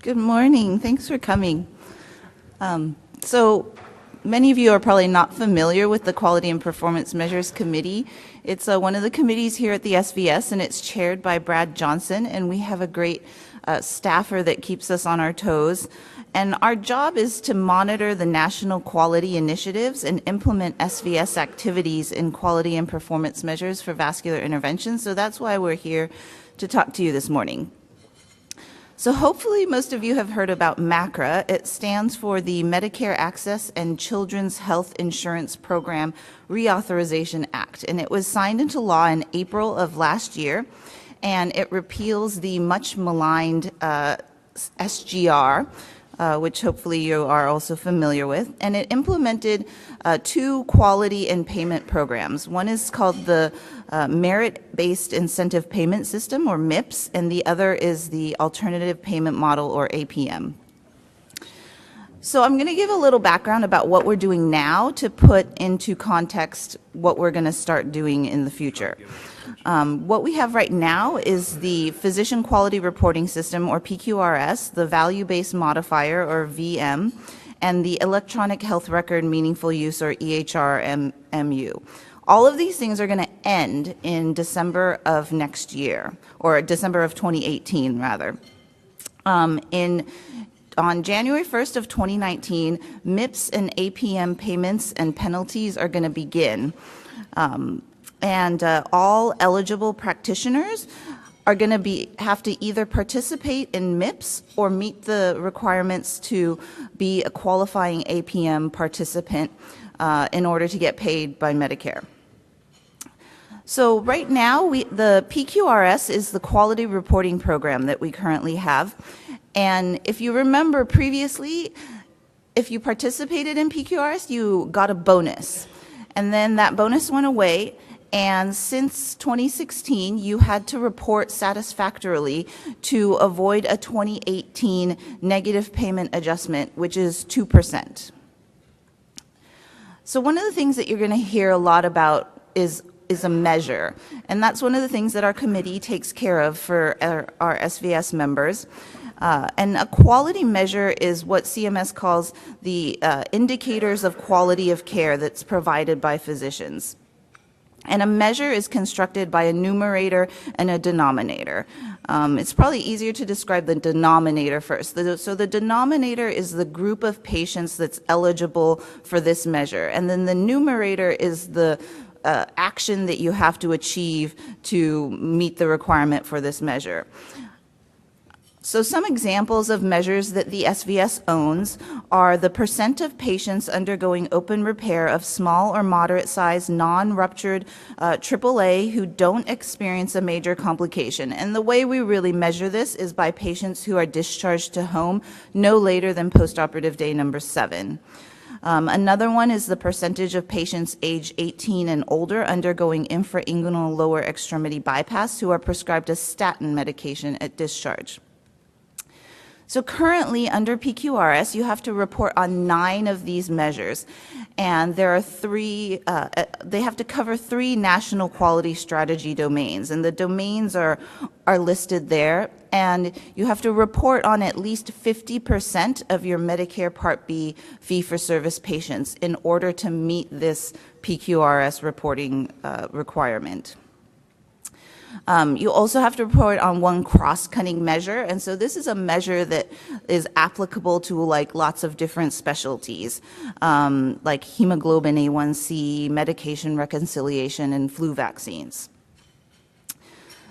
Good morning. Thanks for coming. So many of you are probably not familiar with the Quality and Performance Measures Committee. It's one of the committees here at the SVS, and it's chaired by Brad Johnson, and we have a great staffer that keeps us on our toes. And our job is to monitor the national quality initiatives and implement SVS activities in quality and performance measures for vascular intervention. So that's why we're here to talk to you this morning. So hopefully most of you have heard about MACRA. It stands for the Medicare Access and Children's Health Insurance Program Reauthorization Act, and it was signed into law in April of last year, and it repeals the much maligned SGR, which hopefully you are also familiar with, and it implemented two quality and payment programs. One is called the Merit-Based Incentive Payment System, or MIPS, and the other is the Alternative Payment Model, or APM. So I'm going to give a little background about what we're doing now to put into context what we're going to start doing in the future. What we have right now is the Physician Quality Reporting System, or PQRS, the Value-Based Modifier, or VM, and the Electronic Health Record Meaningful Use, or EHR-MU. All of these things are going to end in December of next year, or December of 2018, rather. On January 1st of 2019, MIPS and APM payments and penalties are going to begin. And all eligible practitioners are going to have to either participate in MIPS or meet the requirements to be a qualifying APM participant in order to get paid by Medicare. So right now, the PQRS is the quality reporting program that we currently have. And if you remember previously, if you participated in PQRS, you got a bonus. And then that bonus went away. And since 2016, you had to report satisfactorily to avoid a 2018 negative payment adjustment, which is 2%. So one of the things that you're going to hear a lot about is a measure. And that's one of the things that our committee takes care of for our SVS members. And a quality measure is what CMS calls the indicators of quality of care that's provided by physicians. And a measure is constructed by a numerator and a denominator. It's probably easier to describe the denominator first. So the denominator is the group of patients that's eligible for this measure. And then the numerator is the action that you have to achieve to meet the requirement for this measure. So some examples of measures that the SVS owns are the percent of patients undergoing open repair of small or moderate-sized non-ruptured AAA who don't experience a major complication. And the way we really measure this is by patients who are discharged to home no later than postoperative day number 7. Another one is the percentage of patients age 18 and older undergoing infrainguinal lower extremity bypass who are prescribed a statin medication at discharge. So currently, under PQRS, you have to report on 9 of these measures, and there are 3, they have to cover 3 national quality strategy domains, and the domains are listed there, and you have to report on at least 50% of your Medicare Part B fee-for-service patients in order to meet this PQRS reporting requirement. You also have to report on one cross-cutting measure, and so this is a measure that is applicable to like lots of different specialties, like hemoglobin A1C, medication reconciliation, and flu vaccines.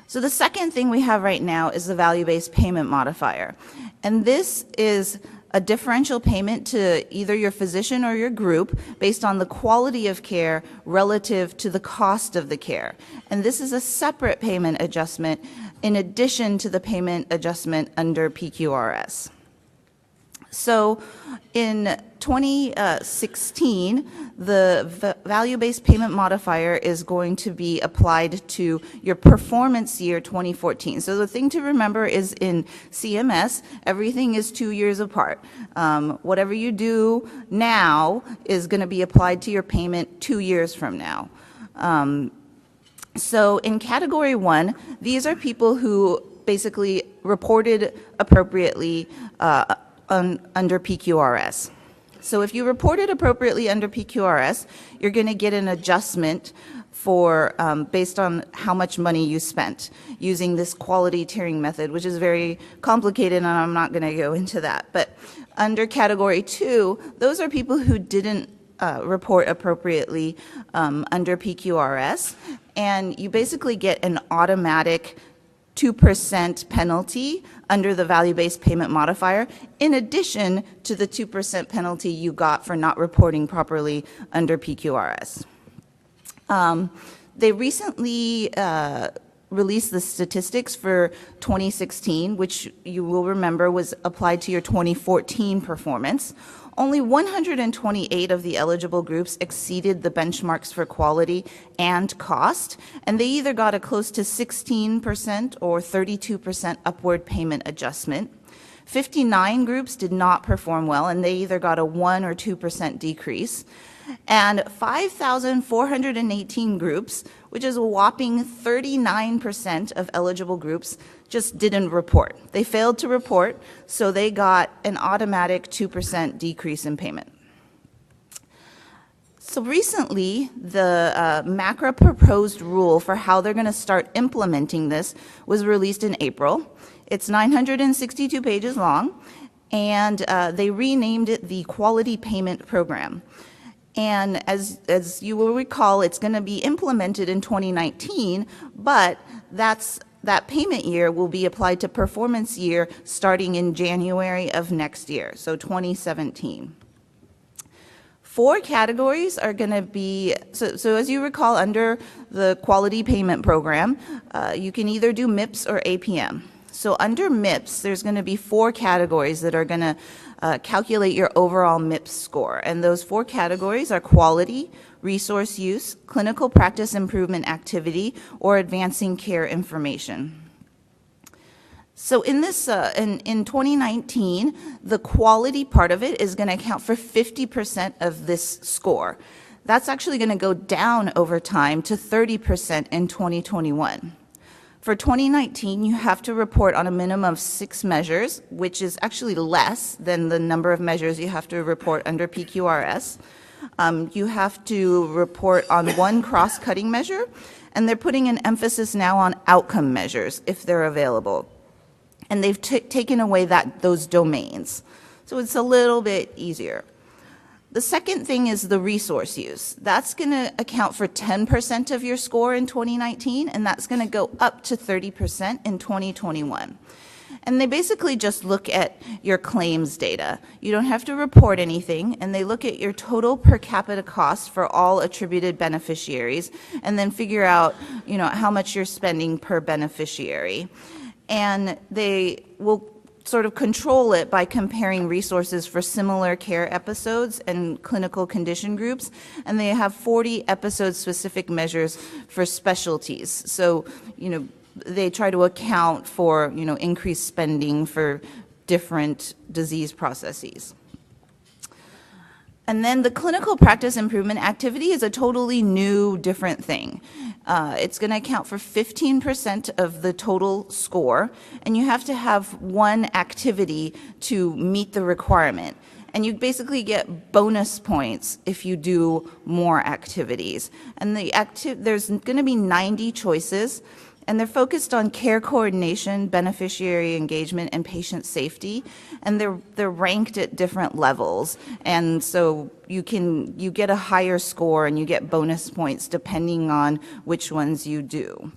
So the second thing we have right now is the value-based payment modifier, and this is a differential payment to either your physician or your group based on the quality of care relative to the cost of the care. And this is a separate payment adjustment in addition to the payment adjustment under PQRS. So in 2016, the value-based payment modifier is going to be applied to your performance year 2014. So the thing to remember is in CMS, everything is 2 years apart. Whatever you do now is going to be applied to your payment 2 years from now. So in Category 1, these are people who basically reported appropriately under PQRS. So if you reported appropriately under PQRS, you're going to get an adjustment for based on how much money you spent using this quality tiering method, which is very complicated, and I'm not going to go into that. But under Category 2, those are people who didn't report appropriately under PQRS, and you basically get an automatic 2% penalty under the value-based payment modifier, in addition to the 2% penalty you got for not reporting properly under PQRS. They recently released the statistics for 2016, which you will remember was applied to your 2014 performance. Only 128 of the eligible groups exceeded the benchmarks for quality and cost, and they either got a close to 16% or 32% upward payment adjustment. 59 groups did not perform well, and they either got a 1 or 2% decrease. And 5,418 groups, which is a whopping 39% of eligible groups, just didn't report. They failed to report, so they got an automatic 2% decrease in payment. So recently, the MACRA proposed rule for how they're going to start implementing this was released in April. It's 962 pages long, and they renamed it the Quality Payment Program. And as you will recall, it's going to be implemented in 2019, but that payment year will be applied to performance year starting in January of next year, so 2017. 4 categories are going to be, so as you recall, under the Quality Payment Program, you can either do MIPS or APM. So under MIPS, there's going to be 4 categories that are going to calculate your overall MIPS score. And those 4 categories are quality, resource use, clinical practice improvement activity, or advancing care information. So in this, in 2019, the quality part of it is going to account for 50% of this score. That's actually going to go down over time to 30% in 2021. For 2019, you have to report on a minimum of 6 measures, which is actually less than the number of measures you have to report under PQRS. You have to report on 1 cross-cutting measure, and they're putting an emphasis now on outcome measures if they're available. And they've taken away those domains. So it's a little bit easier. The second thing is the resource use. That's going to account for 10% of your score in 2019, and that's going to go up to 30% in 2021. And they basically just look at your claims data. You don't have to report anything, and they look at your total per capita cost for all attributed beneficiaries, and then figure out, how much you're spending per beneficiary. And they will sort of control it by comparing resources for similar care episodes and clinical condition groups, and they have 40 episode-specific measures for specialties. So, they try to account for, increased spending for different disease processes. And then the clinical practice improvement activity is a totally new, different thing. It's going to account for 15% of the total score, and you have to have 1 activity to meet the requirement. And you basically get bonus points if you do more activities. And there's going to be 90 choices, and they're focused on care coordination, beneficiary engagement, and patient safety, and they're ranked at different levels. And so you get a higher score and you get bonus points depending on which ones you do.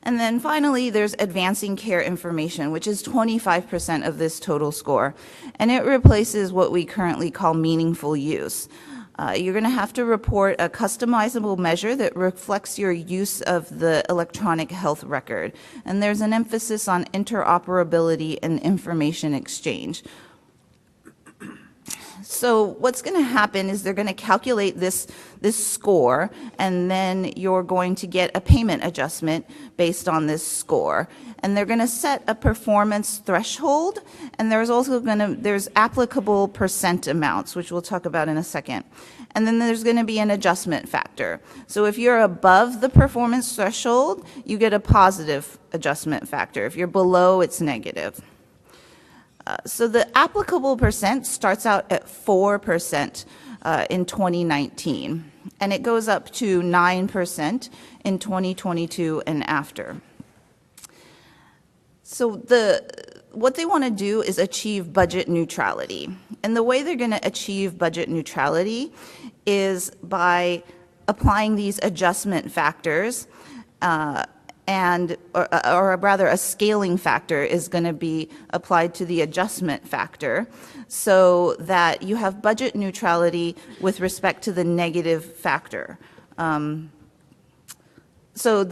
And then finally, there's advancing care information, which is 25% of this total score, and it replaces what we currently call meaningful use. You're going to have to report a customizable measure that reflects your use of the electronic health record. And there's an emphasis on interoperability and information exchange. So what's going to happen is they're going to calculate this score, and then you're going to get a payment adjustment based on this score. And they're going to set a performance threshold, and there's also there's applicable percent amounts, which we'll talk about in a second. And then there's going to be an adjustment factor. So if you're above the performance threshold, you get a positive adjustment factor. If you're below, it's negative. So the applicable percent starts out at 4% in 2019, and it goes up to 9% in 2022 and after. So what they want to do is achieve budget neutrality. And the way they're going to achieve budget neutrality is by applying these adjustment factors, or rather a scaling factor is going to be applied to the adjustment factor so that you have budget neutrality with respect to the negative factor. So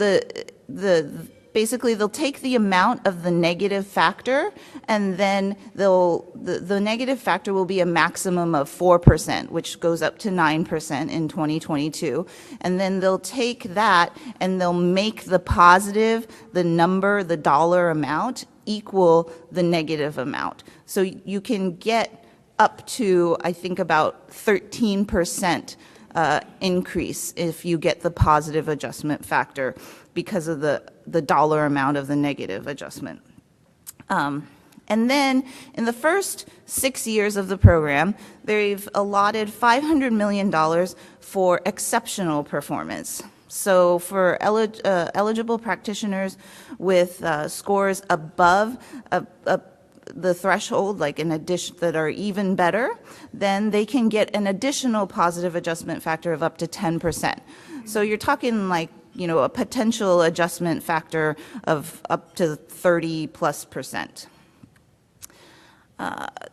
basically they'll take the amount of the negative factor, and then the negative factor will be a maximum of 4%, which goes up to 9% in 2022. And then they'll take that and they'll make the positive, the number, the dollar amount equal the negative amount. So you can get up to, I think, about 13% increase if you get the positive adjustment factor because of the dollar amount of the negative adjustment. And then in the first 6 years of the program, they've allotted $500 million for exceptional performance. So for eligible practitioners with scores above the threshold, like in addition, that are even better, then they can get an additional positive adjustment factor of up to 10%. So you're talking like, a potential adjustment factor of up to 30+%.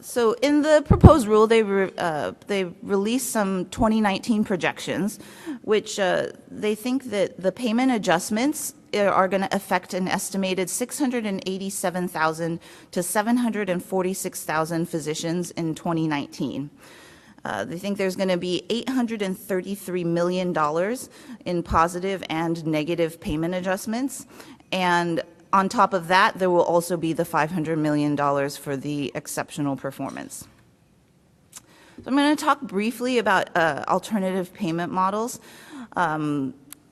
So in the proposed rule, they released some 2019 projections, which they think that the payment adjustments are going to affect an estimated 687,000 to 746,000 physicians in 2019. They think there's going to be $833 million in positive and negative payment adjustments, and on top of that, there will also be the $500 million for the exceptional performance. So I'm going to talk briefly about alternative payment models.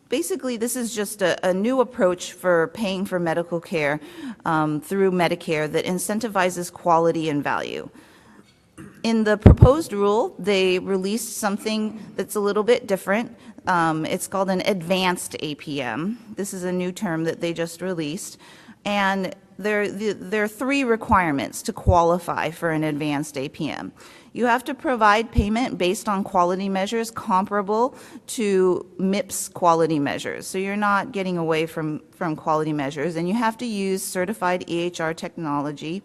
Basically, this is just a new approach for paying for medical care through Medicare that incentivizes quality and value. In the proposed rule, they released something that's a little bit different. It's called an advanced APM. This is a new term that they just released. And there are 3 requirements to qualify for an advanced APM. You have to provide payment based on quality measures comparable to MIPS quality measures. So you're not getting away from quality measures. And you have to use certified EHR technology.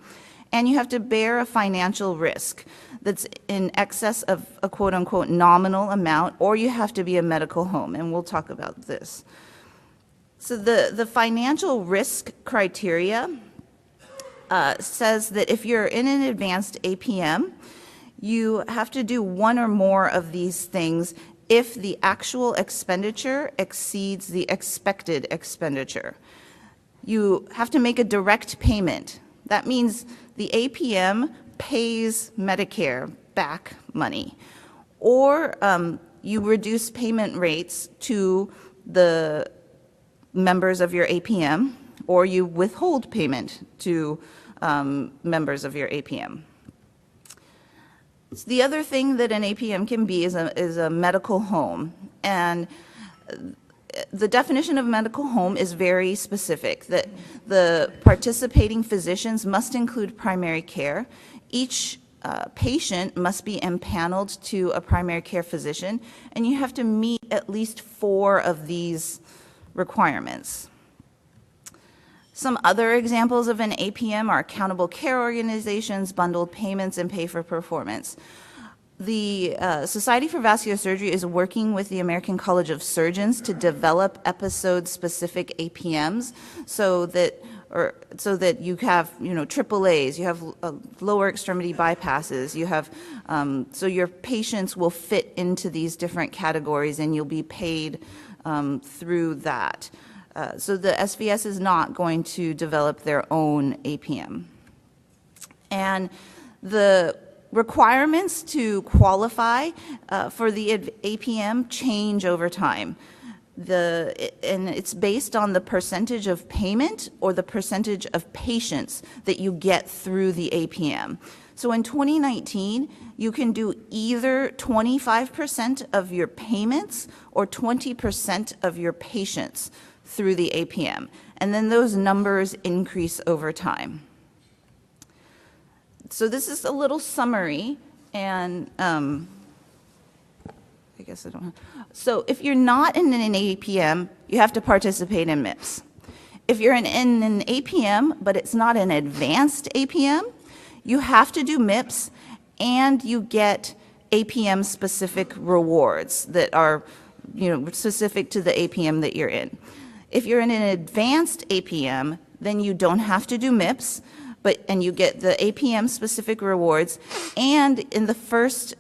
And you have to bear a financial risk that's in excess of a quote-unquote nominal amount, or you have to be a medical home, and we'll talk about this. So the financial risk criteria says that if you're in an advanced APM, you have to do one or more of these things if the actual expenditure exceeds the expected expenditure. You have to make a direct payment. That means the APM pays Medicare back money, or you reduce payment rates to the members of your APM, or you withhold payment to members of your APM. So the other thing that an APM can be is a medical home, and the definition of medical home is very specific, that the participating physicians must include primary care. Each patient must be empaneled to a primary care physician, and you have to meet at least 4 of these requirements. Some other examples of an APM are accountable care organizations, bundled payments, and pay for performance. The Society for Vascular Surgery is working with the American College of Surgeons to develop episode-specific APMs so that or so that you have, AAAs, you have lower extremity bypasses, you have, so your patients will fit into these different categories and you'll be paid through that. So the SVS is not going to develop their own APM. And the requirements to qualify for the APM change over time. And it's based on the percentage of payment or the percentage of patients that you get through the APM. So in 2019, you can do either 25% of your payments or 20% of your patients through the APM. And then those numbers increase over time. So this is a little summary, and I guess I don't have. So if you're not in an APM, you have to participate in MIPS. If you're in an APM, but it's not an advanced APM, you have to do MIPS, and you get APM-specific rewards that are, specific to the APM that you're in. If you're in an advanced APM, then you don't have to do MIPS, and you get the APM-specific rewards, and in the first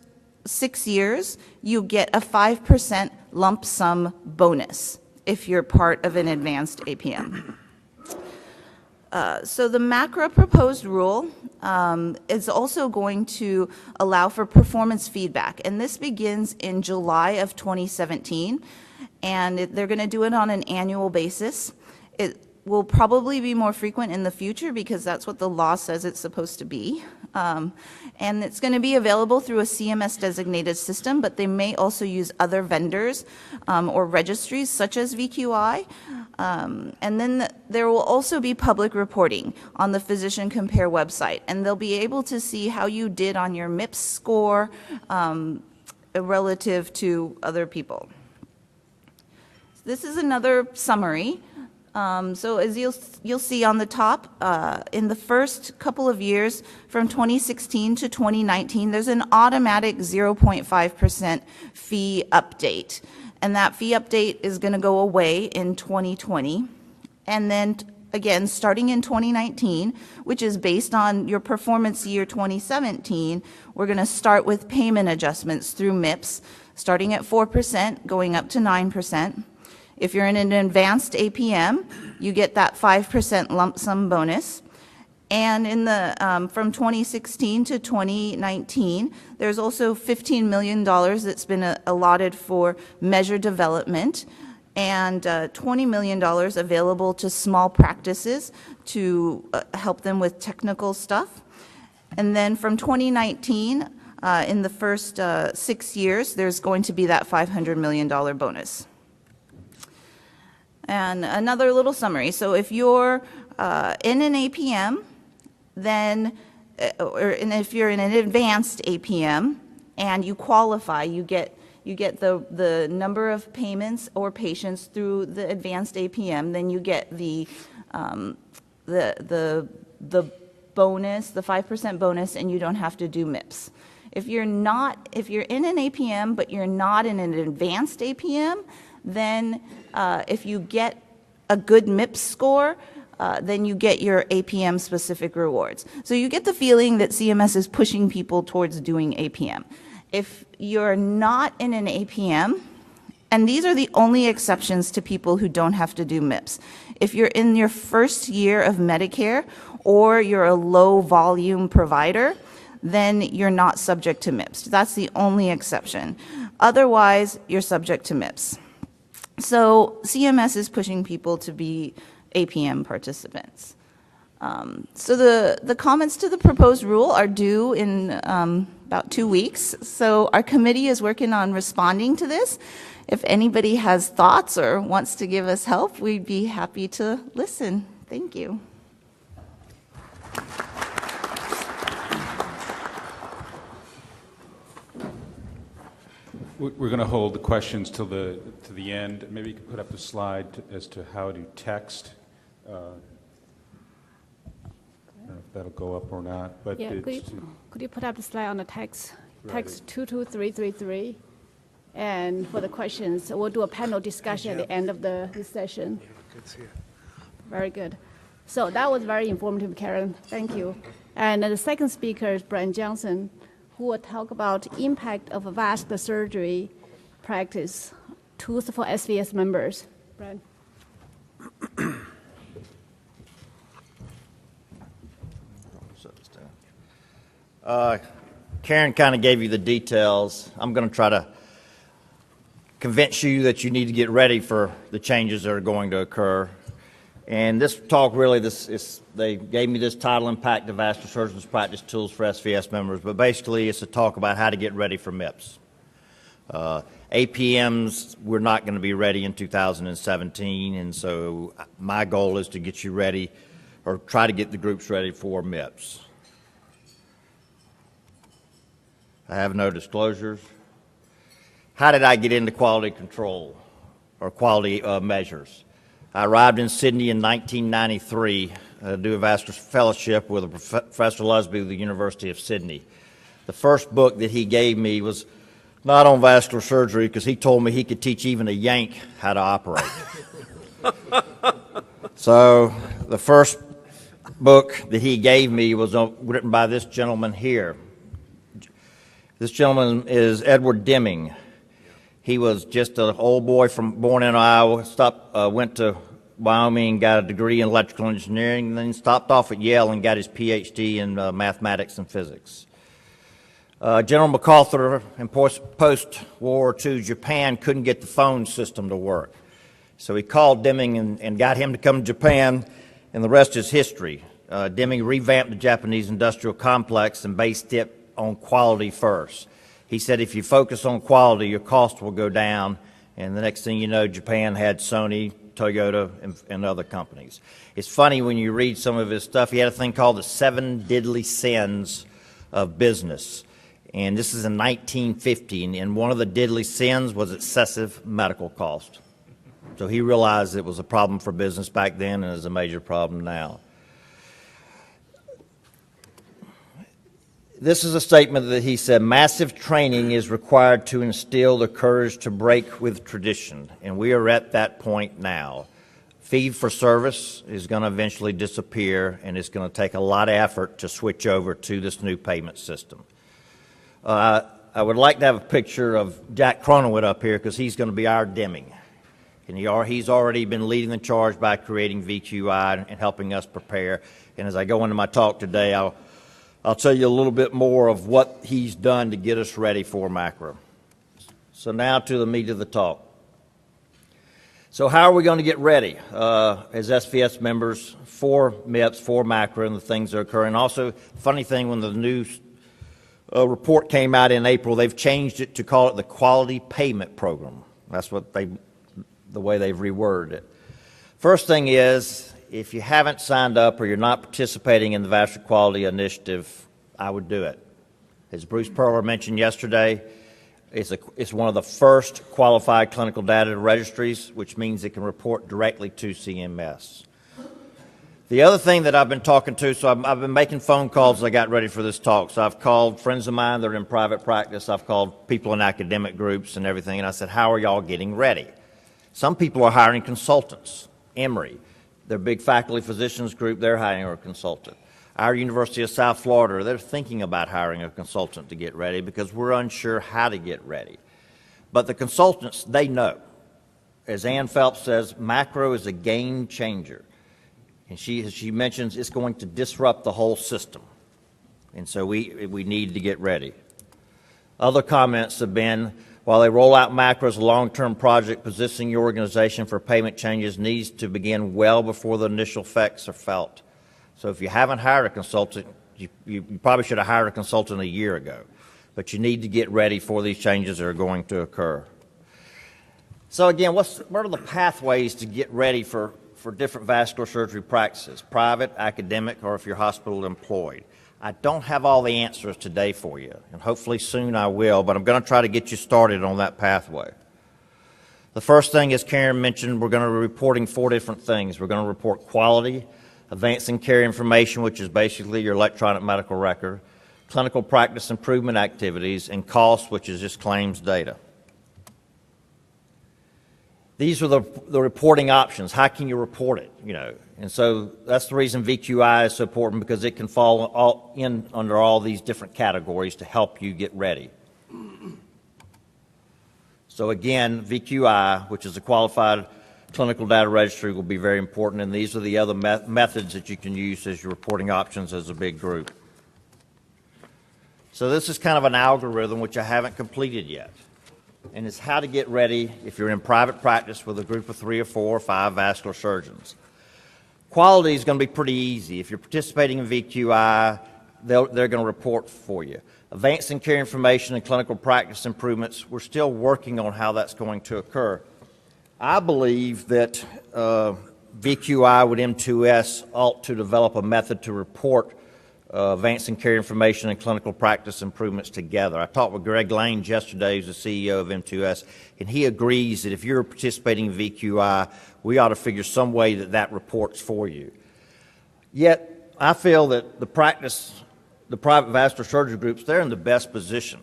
6 years, you get a 5% lump sum bonus if you're part of an advanced APM. So the MACRA proposed rule is also going to allow for performance feedback, and this begins in July of 2017, and they're going to do it on an annual basis. It will probably be more frequent in the future because that's what the law says it's supposed to be. And it's going to be available through a CMS designated system, but they may also use other vendors or registries such as VQI. And then there will also be public reporting on the Physician Compare website, and they'll be able to see how you did on your MIPS score relative to other people. This is another summary. So as you'll see on the top, in the first couple of years, from 2016 to 2019, there's an automatic 0.5% fee update. And that fee update is going to go away in 2020. And then, again, starting in 2019, which is based on your performance year 2017, we're going to start with payment adjustments through MIPS, starting at 4%, going up to 9%. If you're in an advanced APM, you get that 5% lump sum bonus. And in the from 2016 to 2019, there's also $15 million that's been allotted for measure development, and $20 million available to small practices to help them with technical stuff. And then from 2019, in the first 6 years, there's going to be that $500 million bonus. And another little summary. So if you're in an APM, then, and if you're in an advanced APM and you qualify, you get the number of payments or patients through the advanced APM, then you get the bonus, the 5% bonus, and you don't have to do MIPS. If you're in an APM but you're not in an advanced APM, then if you get a good MIPS score, then you get your APM-specific rewards. So you get the feeling that CMS is pushing people towards doing APM. If you're not in an APM, and these are the only exceptions to people who don't have to do MIPS. If you're in your first year of Medicare or you're a low-volume provider, then you're not subject to MIPS. That's the only exception. Otherwise, you're subject to MIPS. So CMS is pushing people to be APM participants. So the comments to the proposed rule are due in about 2 weeks. So our committee is working on responding to this. If anybody has thoughts or wants to give us help, we'd be happy to listen. Thank you. We're going to hold the questions to the end. Maybe you could put up the slide as to how to text. I don't know if that'll go up or not. But yeah, could you put up the slide on the text? Right. Text 22333. And for the questions, we'll do a panel discussion at the end of this session. Yeah, good to see you. Very good. So that was very informative, Karen. Thank you. And the second speaker is Brian Johnson, who will talk about impact of vascular surgery practice tools for SVS members. Brian. Karen kind of gave you the details. I'm going to try to convince you that you need to get ready for the changes that are going to occur. And this talk really, they gave me this title, Impact of Vascular Surgeons Practice Tools for SVS Members, but basically it's a talk about how to get ready for MIPS. APMs, we're not going to be ready in 2017, and so my goal is to get you ready, or try to get the groups ready for MIPS. I have no disclosures. How did I get into quality control or quality measures? I arrived in Sydney in 1993 to do a vascular fellowship with Professor Lusby of the University of Sydney. The first book that he gave me was not on vascular surgery because he told me he could teach even a Yank how to operate. So the first book that he gave me was written by this gentleman here. This gentleman is Edward Deming. He was just an old boy born in Iowa, went to Wyoming and got a degree in electrical engineering, and then stopped off at Yale and got his PhD in mathematics and physics. General MacArthur in post-World War II Japan couldn't get the phone system to work. So he called Deming and got him to come to Japan, and the rest is history. Deming revamped the Japanese industrial complex and based it on quality first. He said if you focus on quality, your cost will go down, and the next thing you know, Japan had Sony, Toyota, and other companies. It's funny when you read some of his stuff, he had a thing called the 7 Deadly Sins of Business. And this is in 1950, and one of the deadly sins was excessive medical cost. So he realized it was a problem for business back then and is a major problem now. This is a statement that he said, massive training is required to instill the courage to break with tradition, and we are at that point now. Fee for service is going to eventually disappear, and it's going to take a lot of effort to switch over to this new payment system. I would like to have a picture of Jack Cronowit up here because he's going to be our Deming. And he's already been leading the charge by creating VQI and helping us prepare. And as I go into my talk today, I'll tell you a little bit more of what he's done to get us ready for MACRA. So now to the meat of the talk. So how are we going to get ready as SVS members for MIPS, for MACRA, and the things that are occurring? Also, funny thing, when the new report came out in April, they've changed it to call it the Quality Payment Program. That's what the way they've reworded it. First thing is, if you haven't signed up or you're not participating in the Vascular Quality Initiative, I would do it. As Bruce Perler mentioned yesterday, it's one of the first qualified clinical data registries, which means it can report directly to CMS. The other thing that I've been talking to, so I've been making phone calls as I got ready for this talk. So I've called friends of mine that are in private practice. I've called people in academic groups and everything, and I said, how are y'all getting ready? Some people are hiring consultants. Emory, their big faculty physicians group, they're hiring a consultant. Our University of South Florida, they're thinking about hiring a consultant to get ready because we're unsure how to get ready. But the consultants, they know. As Ann Phelps says, MACRA is a game changer. And she mentions it's going to disrupt the whole system. And so we need to get ready. Other comments have been, while they roll out MACRA as a long-term project, positioning your organization for payment changes needs to begin well before the initial effects are felt. So if you haven't hired a consultant, you probably should have hired a consultant a year ago. But you need to get ready for these changes that are going to occur. So again, what are the pathways to get ready for different vascular surgery practices, private, academic, or if you're hospital employed? I don't have all the answers today for you, and hopefully soon I will, but I'm going to try to get you started on that pathway. The first thing, as Karen mentioned, we're going to be reporting 4 different things. We're going to report quality, advancing care information, which is basically your electronic medical record, clinical practice improvement activities, and cost, which is just claims data. these are the reporting options. How can you report it, you know? And so that's the reason VQI is so important, because it can fall under all these different categories to help you get ready. So again, VQI, which is a qualified clinical data registry, will be very important, and these are the other methods that you can use as your reporting options as a big group. So this is kind of an algorithm which I haven't completed yet, and it's how to get ready if you're in private practice with a group of 3 or 4 or 5 vascular surgeons. Quality is going to be pretty easy. If you're participating in VQI, they're going to report for you. Advancing care information and clinical practice improvements, we're still working on how that's going to occur. I believe that VQI with M2S ought to develop a method to report advancing care information and clinical practice improvements together. I talked with Greg Lane yesterday, who's the CEO of M2S, and he agrees that if you're participating in VQI, we ought to figure some way that that reports for you. Yet, I feel that the private vascular surgery groups, they're in the best position.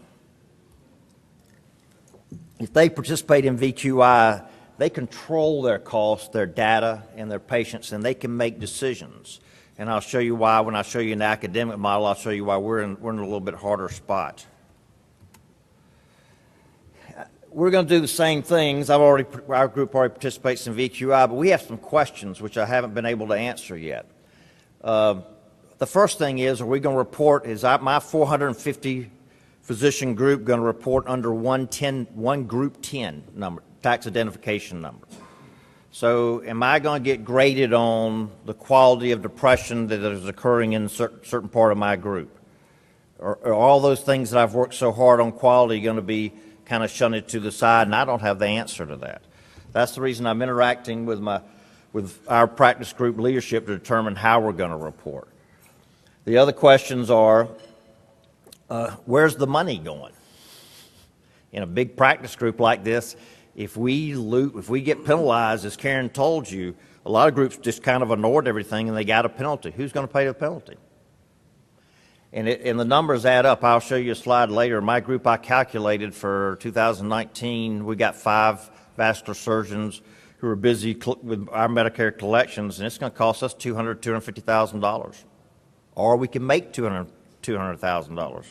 If they participate in VQI, they control their costs, their data, and their patients, and they can make decisions. And I'll show you why. When I show you an academic model, I'll show you why we're in a little bit harder spot. We're going to do the same things. Our group already participates in VQI, but we have some questions which I haven't been able to answer yet. The first thing is, are we going to report, is my 450 physician group going to report under one group 10 number, tax identification number? So am I going to get graded on the quality of depression that is occurring in a certain part of my group? Or are all those things that I've worked so hard on quality going to be kind of shunted to the side, and I don't have the answer to that? That's the reason I'm interacting with our practice group leadership to determine how we're going to report. The other questions are, where's the money going? In a big practice group like this, if we get penalized, as Karen told you, a lot of groups just kind of ignored everything and they got a penalty. Who's going to pay the penalty? And the numbers add up. I'll show you a slide later. My group, I calculated for 2019, we got 5 vascular surgeons who are busy with our Medicare collections, and it's going to cost us $250,000. Or we can make $200,000.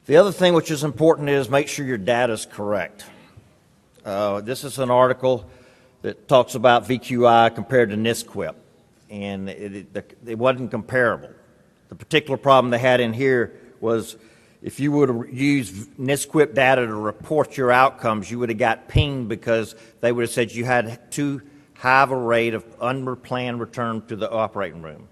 The other thing which is important is make sure your data is correct. This is an article that talks about VQI compared to NSQIP, and it wasn't comparable. The particular problem they had in here was if you would have used NSQIP data to report your outcomes, you would have got pinged because they would have said you had too high of a rate of unplanned return to the operating room.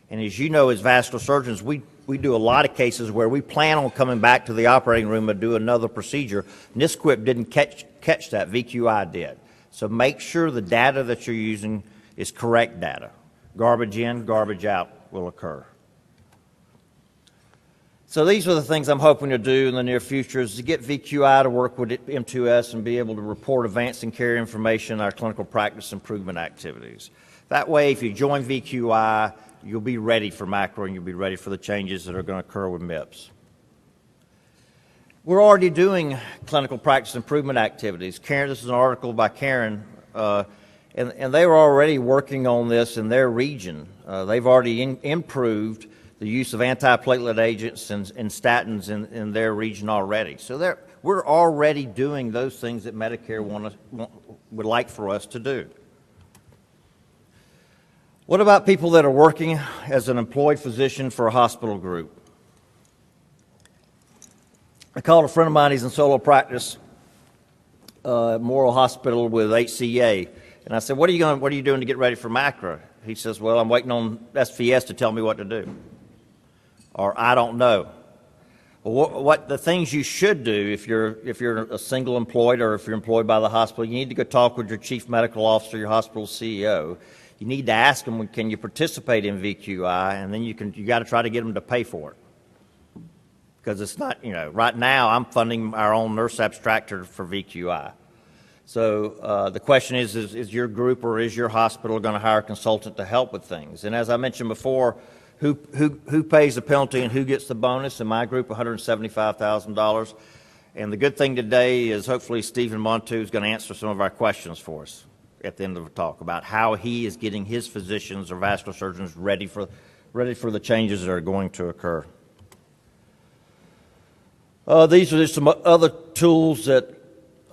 And as you know, as vascular surgeons, we do a lot of cases where we plan on coming back to the operating room and do another procedure. NSQIP didn't catch that, VQI did. So make sure the data that you're using is correct data. Garbage in, garbage out will occur. So these are the things I'm hoping to do in the near future, is to get VQI to work with M2S and be able to report advancing care information, our clinical practice improvement activities. That way, if you join VQI, you'll be ready for MACRA and you'll be ready for the changes that are going to occur with MIPS. We're already doing clinical practice improvement activities. Karen, this is an article by Karen, and they were already working on this in their region. They've already improved the use of antiplatelet agents and statins in their region already. So we're already doing those things that Medicare would like for us to do. What about people that are working as an employed physician for a hospital group? I called a friend of mine, he's in solo practice at Memorial Hospital with HCA, and I said, what are you doing to get ready for MACRA? He says, well, I'm waiting on SVS to tell me what to do. Or I don't know. Well, what the things you should do if you're a single employed or if you're employed by the hospital, you need to go talk with your chief medical officer, your hospital CEO. You need to ask them, can you participate in VQI, and then you got to try to get them to pay for it. Because it's not, right now I'm funding our own nurse abstractor for VQI. So the question is your group or is your hospital going to hire a consultant to help with things? And as I mentioned before, who pays the penalty and who gets the bonus? In my group, $175,000. And the good thing today is hopefully Stephen Montu is going to answer some of our questions for us at the end of the talk about how he is getting his physicians or vascular surgeons ready for the changes that are going to occur. These are just some other tools that,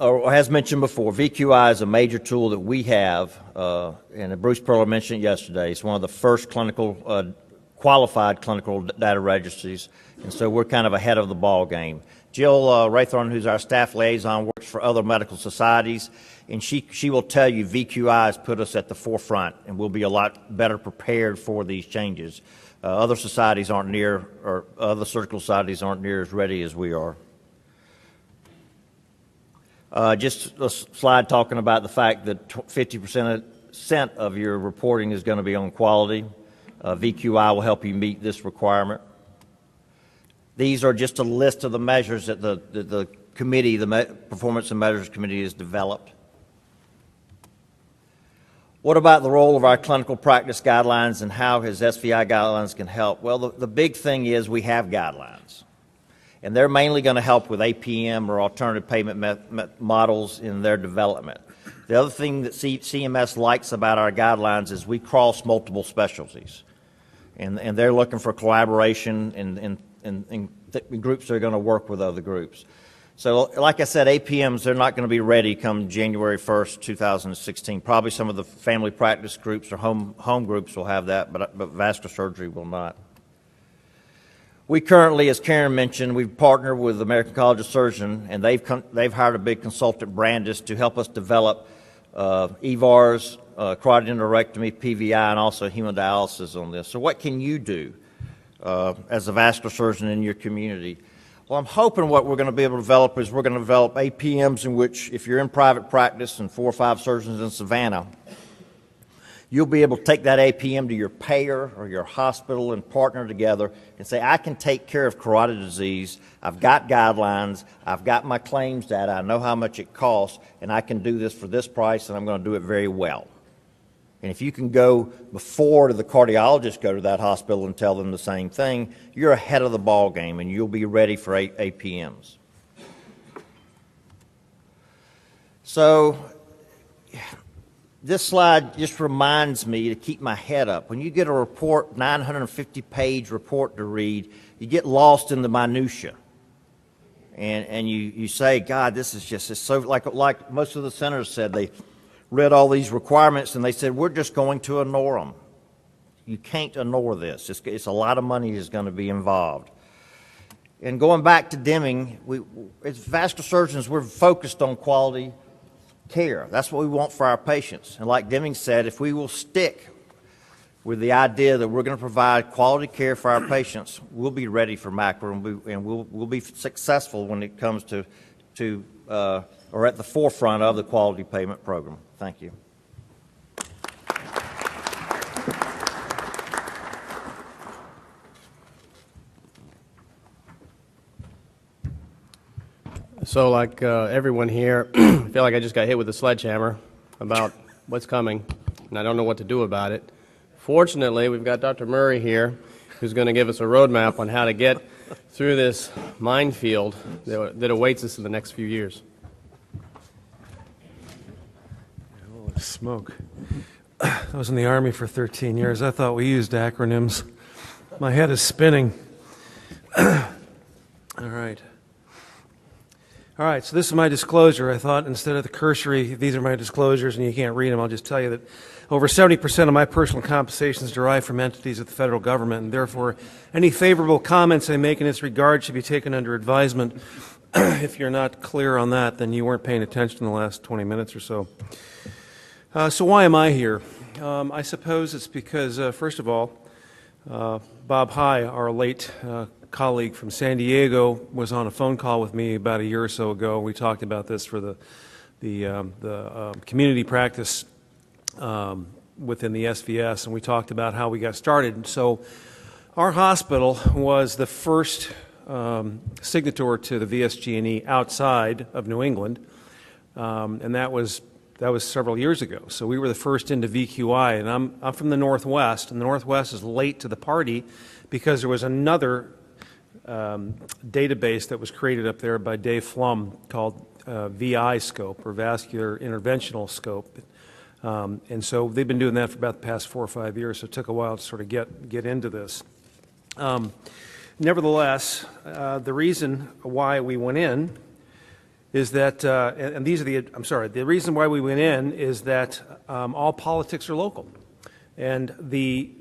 as mentioned before, VQI is a major tool that we have, and Bruce Perler mentioned it yesterday. It's one of the first qualified clinical data registries, and so we're kind of ahead of the ball game. Jill Raythorn, who's our staff liaison, works for other medical societies, and she will tell you VQI has put us at the forefront, and we'll be a lot better prepared for these changes. Other societies aren't near, or other surgical societies aren't near as ready as we are. Just a slide talking about the fact that 50% of your reporting is going to be on quality. VQI will help you meet this requirement. These are just a list of the measures that the committee, the Performance and Measures Committee, has developed. What about the role of our clinical practice guidelines and how his SVI guidelines can help? Well, the big thing is we have guidelines, and they're mainly going to help with APM or alternative payment models in their development. The other thing that CMS likes about our guidelines is we cross multiple specialties, and they're looking for collaboration and groups that are going to work with other groups. So like I said, APMs, they're not going to be ready come January 1st, 2016. Probably some of the family practice groups or home groups will have that, but vascular surgery will not. We currently, as Karen mentioned, we've partnered with the American College of Surgeons, and they've hired a big consultant, Brandis, to help us develop EVARs, carotid endarterectomy, PVI, and also hemodialysis on this. So what can you do as a vascular surgeon in your community? Well, I'm hoping what we're going to be able to develop is we're going to develop APMs in which, if you're in private practice and 4 or 5 surgeons in Savannah, you'll be able to take that APM to your payer or your hospital and partner together and say, I can take care of carotid disease, I've got guidelines, I've got my claims data, I know how much it costs, and I can do this for this price, and I'm going to do it very well. And if you can go before the cardiologist go to that hospital and tell them the same thing, you're ahead of the ball game and you'll be ready for APMs. So this slide just reminds me to keep my head up. When you get a report, 950-page report to read, you get lost in the minutia. And you say, God, this is just, it's so, like most of the senators said, they read all these requirements and they said, we're just going to ignore them. You can't ignore this. It's a lot of money is going to be involved. And going back to Deming, as vascular surgeons, we're focused on quality care. That's what we want for our patients. And like Deming said, if we will stick with the idea that we're going to provide quality care for our patients, we'll be ready for MACRA, and we'll be successful when it comes to or at the forefront of the quality payment program. Thank you. So like everyone here, I feel like I just got hit with a sledgehammer about what's coming, and I don't know what to do about it. Fortunately, we've got Dr. Murray here, who's going to give us a roadmap on how to get through this minefield that awaits us in the next few years. Holy smoke. I was in the Army for 13 years. I thought we used acronyms. My head is spinning. All right, so this is my disclosure. I thought instead of the cursory, these are my disclosures and you can't read them, I'll just tell you that over 70% of my personal compensation is derived from entities of the federal government, and therefore any favorable comments I make in this regard should be taken under advisement. If you're not clear on that, then you weren't paying attention in the last 20 minutes or so. So why am I here? I suppose it's because, first of all, Bob High, our late colleague from San Diego, was on a phone call with me about a year or so ago. We talked about this for the community practice within the SVS, and we talked about how we got started. So our hospital was the first signatory to the VSG&E outside of New England, and that was several years ago. So we were the first into VQI, and I'm from the Northwest, and the Northwest is late to the party because there was another database that was created up there by Dave Flum called VI Scope, or Vascular Interventional Scope. And so they've been doing that for about the past 4 or 5 years, so it took a while to sort of get into this. Nevertheless, the reason why we went in is that, and these are the reason why we went in is that all politics are local. And the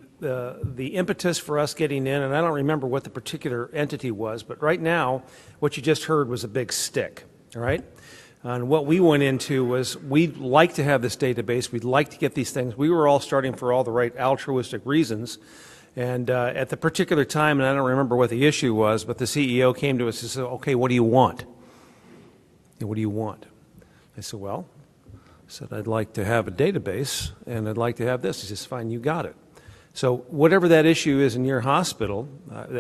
impetus for us getting in, and I don't remember what the particular entity was, but right now, what you just heard was a big stick, all right? And what we went into was we'd like to have this database, we'd like to get these things. We were all starting for all the right altruistic reasons. And at the particular time, and I don't remember what the issue was, but the CEO came to us and said, okay, what do you want? What do you want? I said, well, I'd like to have a database, and I'd like to have this. He says, fine, you got it. So whatever that issue is in your hospital,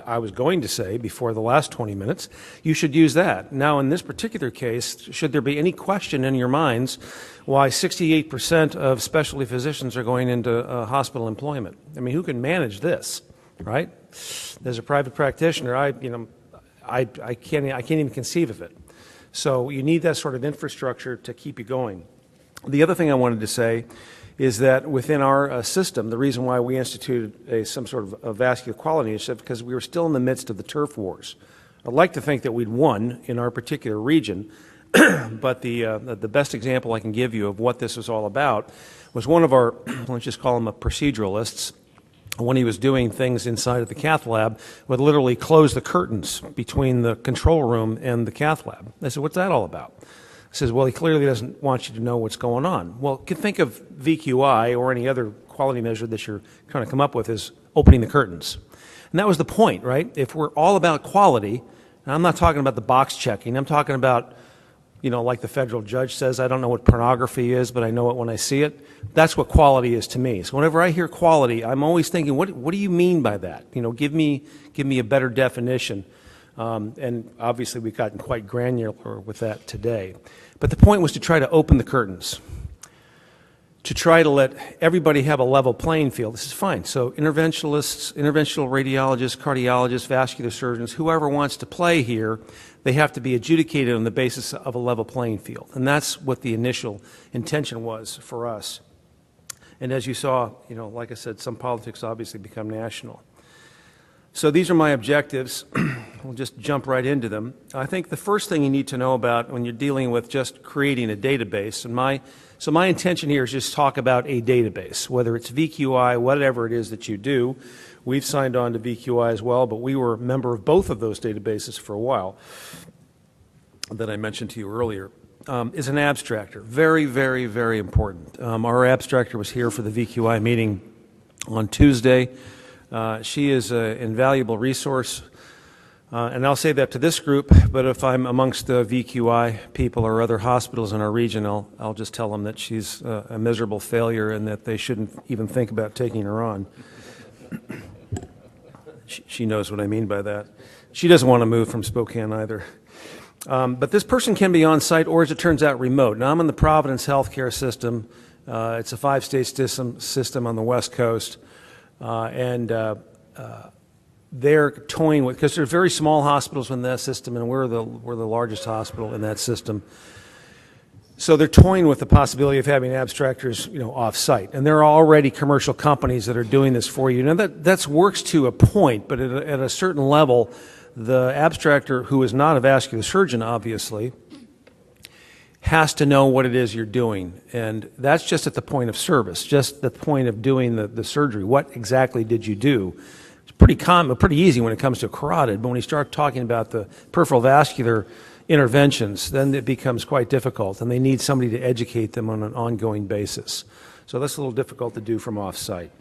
I was going to say before the last 20 minutes, you should use that. Now, in this particular case, should there be any question in your minds why 68% of specialty physicians are going into hospital employment? I mean, who can manage this, right? As a private practitioner, I can't even conceive of it. So you need that sort of infrastructure to keep you going. The other thing I wanted to say is that within our system, the reason why we instituted some sort of a vascular quality initiative because we were still in the midst of the turf wars. I'd like to think that we'd won in our particular region, but the best example I can give you of what this was all about was one of our, let's just call him a proceduralists, when he was doing things inside of the cath lab, would literally close the curtains between the control room and the cath lab. I said, what's that all about? He says, well, he clearly doesn't want you to know what's going on. Well, you can think of VQI or any other quality measure that you're trying to come up with as opening the curtains. And that was the point, right? If we're all about quality, and I'm not talking about the box checking, I'm talking about, like the federal judge says, I don't know what pornography is, but I know it when I see it. That's what quality is to me. So whenever I hear quality, I'm always thinking, what do you mean by that? Give me a better definition. And obviously we've gotten quite granular with that today. But the point was to try to open the curtains, to try to let everybody have a level playing field. This is fine. So interventionalists, interventional radiologists, cardiologists, vascular surgeons, whoever wants to play here, they have to be adjudicated on the basis of a level playing field. And that's what the initial intention was for us. And as you saw, like I said, some politics obviously become national. So these are my objectives. We'll just jump right into them. I think the first thing you need to know about when you're dealing with just creating a database, and my intention here is just talk about a database, whether it's VQI, whatever it is that you do. We've signed on to VQI as well, but we were a member of both of those databases for a while that I mentioned to you earlier. Is an abstractor. Very, very, very important. Our abstractor was here for the VQI meeting on Tuesday. She is an invaluable resource, and I'll say that to this group, but if I'm amongst the VQI people or other hospitals in our region, I'll just tell them that she's a miserable failure and that they shouldn't even think about taking her on. She knows what I mean by that. She doesn't want to move from Spokane either. But this person can be on site or, as it turns out, remote. Now, I'm in the Providence healthcare system. It's a 5-state system on the West Coast. They're toying with, because they're very small hospitals in that system, and we're the largest hospital in that system. So they're toying with the possibility of having abstractors, off-site, and there are already commercial companies that are doing this for you. Now that works to a point, but at a certain level, the abstractor, who is not a vascular surgeon, obviously, has to know what it is you're doing, and that's just at the point of service, just the point of doing the surgery. What exactly did you do? It's pretty easy when it comes to carotid, but when you start talking about the peripheral vascular interventions, then it becomes quite difficult, and they need somebody to educate them on an ongoing basis. So that's a little difficult to do from off-site.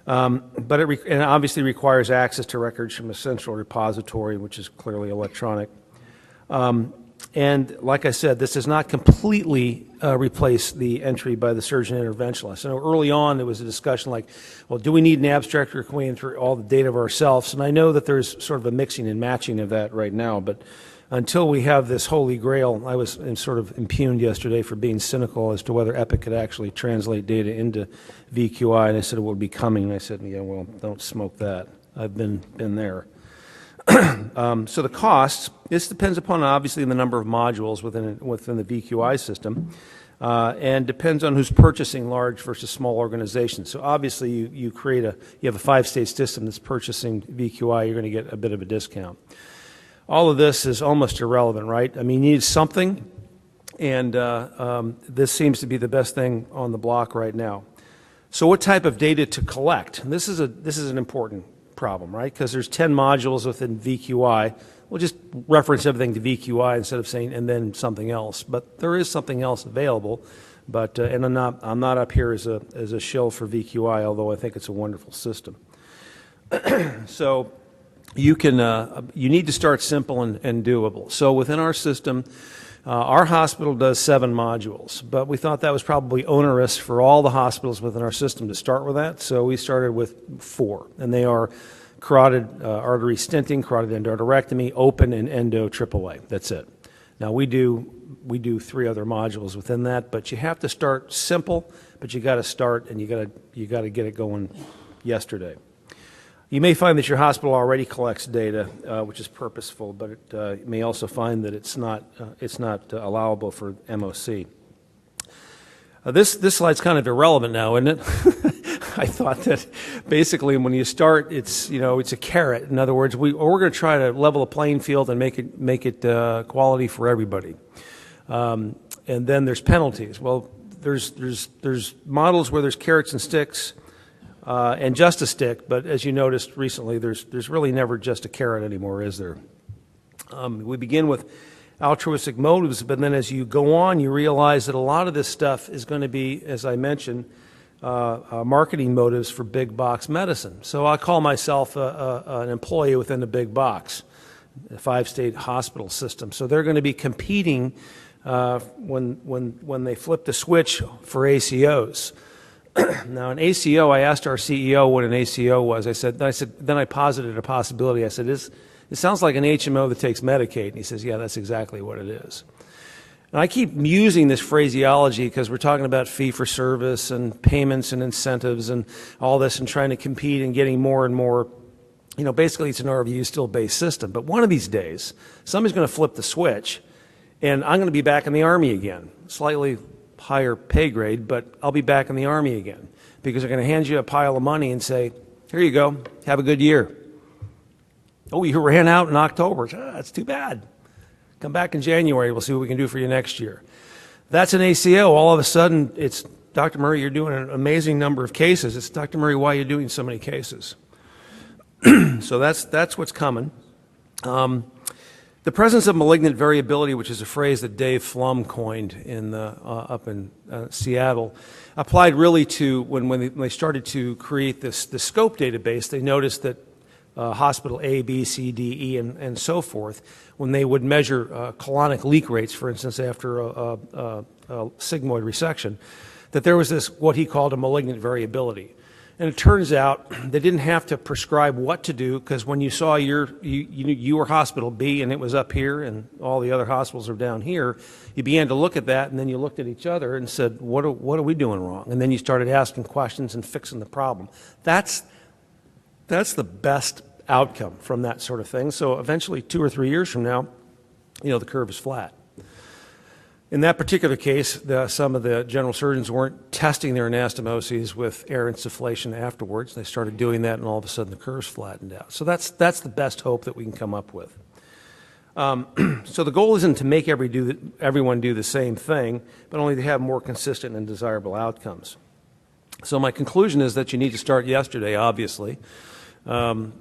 But it obviously requires access to records from a central repository, which is clearly electronic. And like I said, this does not completely replace the entry by the surgeon interventionalist. I know early on there was a discussion like, well, do we need an abstractor, or can we enter all the data of ourselves? And I know that there's sort of a mixing and matching of that right now, but until we have this holy grail, I was sort of impugned yesterday for being cynical as to whether Epic could actually translate data into VQI, and I said it would be coming, and I said, yeah, well, don't smoke that. I've been there. So the costs, this depends upon obviously the number of modules within the VQI system, and depends on who's purchasing large versus small organizations. So obviously you have a 5-state system that's purchasing VQI, you're going to get a bit of a discount. All of this is almost irrelevant, right? I mean, you need something, and this seems to be the best thing on the block right now. So what type of data to collect? And this is an important problem, right? Because there's 10 modules within VQI. We'll just reference everything to VQI instead of saying and then something else. But there is something else available. But and I'm not up here as a shill for VQI, although I think it's a wonderful system. So you need to start simple and doable. So within our system, our hospital does 7 modules, but we thought that was probably onerous for all the hospitals within our system to start with that, so we started with 4, and they are carotid artery stenting, carotid endarterectomy, open, and endo AAA. That's it. Now we do 3 other modules within that, but you have to start simple, but you got to start and you got to get it going yesterday. You may find that your hospital already collects data, which is purposeful, but it may also find that it's not allowable for MOC. This slide's kind of irrelevant now, isn't it? I thought that basically when you start, it's a carrot. In other words, we're going to try to level a playing field and make it quality for everybody. And then there's penalties. Well, there's models where there's carrots and sticks. And just a stick, but as you noticed recently, there's really never just a carrot anymore, is there? We begin with altruistic motives, but then as you go on, you realize that a lot of this stuff is going to be, as I mentioned, marketing motives for big box medicine. So I call myself an employee within the big box, a 5-state hospital system. So they're going to be competing when they flip the switch for ACOs. Now, an ACO, I asked our CEO what an ACO was. Then I posited a possibility. I said, it sounds like an HMO that takes Medicaid. And he says, yeah, that's exactly what it is. And I keep using this phraseology because we're talking about fee-for-service and payments and incentives and all this and trying to compete and getting more and more. Basically, it's an RVU still-based system. But one of these days, somebody's going to flip the switch, and I'm going to be back in the Army again, slightly higher pay grade, but I'll be back in the Army again because they're going to hand you a pile of money and say, here you go, have a good year. Oh, you ran out in October. That's too bad. Come back in January, we'll see what we can do for you next year. That's an ACO. All of a sudden, it's, Dr. Murray, you're doing an amazing number of cases. It's, Dr. Murray, why are you doing so many cases? So that's what's coming. The presence of malignant variability, which is a phrase that Dave Flum coined up in Seattle, applied really to when they started to create the scope database. They noticed that hospital A, B, C, D, E, and so forth, when they would measure colonic leak rates, for instance, after a sigmoid resection, that there was this, what he called a malignant variability. And it turns out they didn't have to prescribe what to do because when you saw your hospital B and it was up here and all the other hospitals are down here, you began to look at that and then you looked at each other and said, what are we doing wrong? And then you started asking questions and fixing the problem. That's the best outcome from that sort of thing. So eventually 2 or 3 years from now, the curve is flat. In that particular case, some of the general surgeons weren't testing their anastomoses with air insufflation afterwards. They started doing that, and all of a sudden the curves flattened out. So that's the best hope that we can come up with. So the goal isn't to make everyone do the same thing, but only to have more consistent and desirable outcomes. So my conclusion is that you need to start yesterday, obviously. You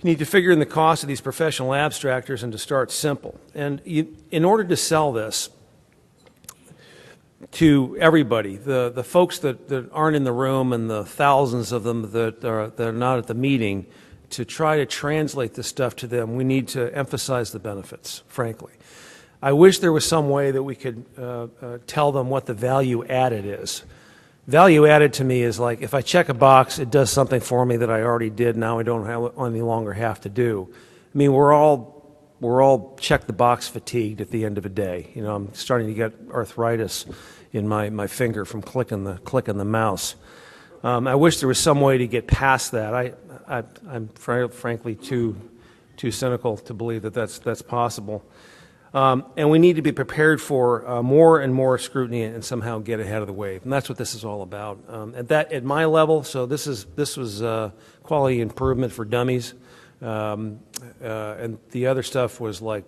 need to figure in the cost of these professional abstractors and to start simple. And in order to sell this to everybody, the folks that aren't in the room and the thousands of them that are not at the meeting, to try to translate this stuff to them, we need to emphasize the benefits, frankly. I wish there was some way that we could tell them what the value added is. Value added to me is like, if I check a box, it does something for me that I already did, now I don't any longer have to do. I mean, we're all check the box fatigued at the end of a day. I'm starting to get arthritis in my finger from clicking the mouse. I wish there was some way to get past that. I'm frankly too too cynical to believe that that's possible. And we need to be prepared for more and more scrutiny and somehow get ahead of the wave. And that's what this is all about. At my level, so this was quality improvement for dummies, and the other stuff was like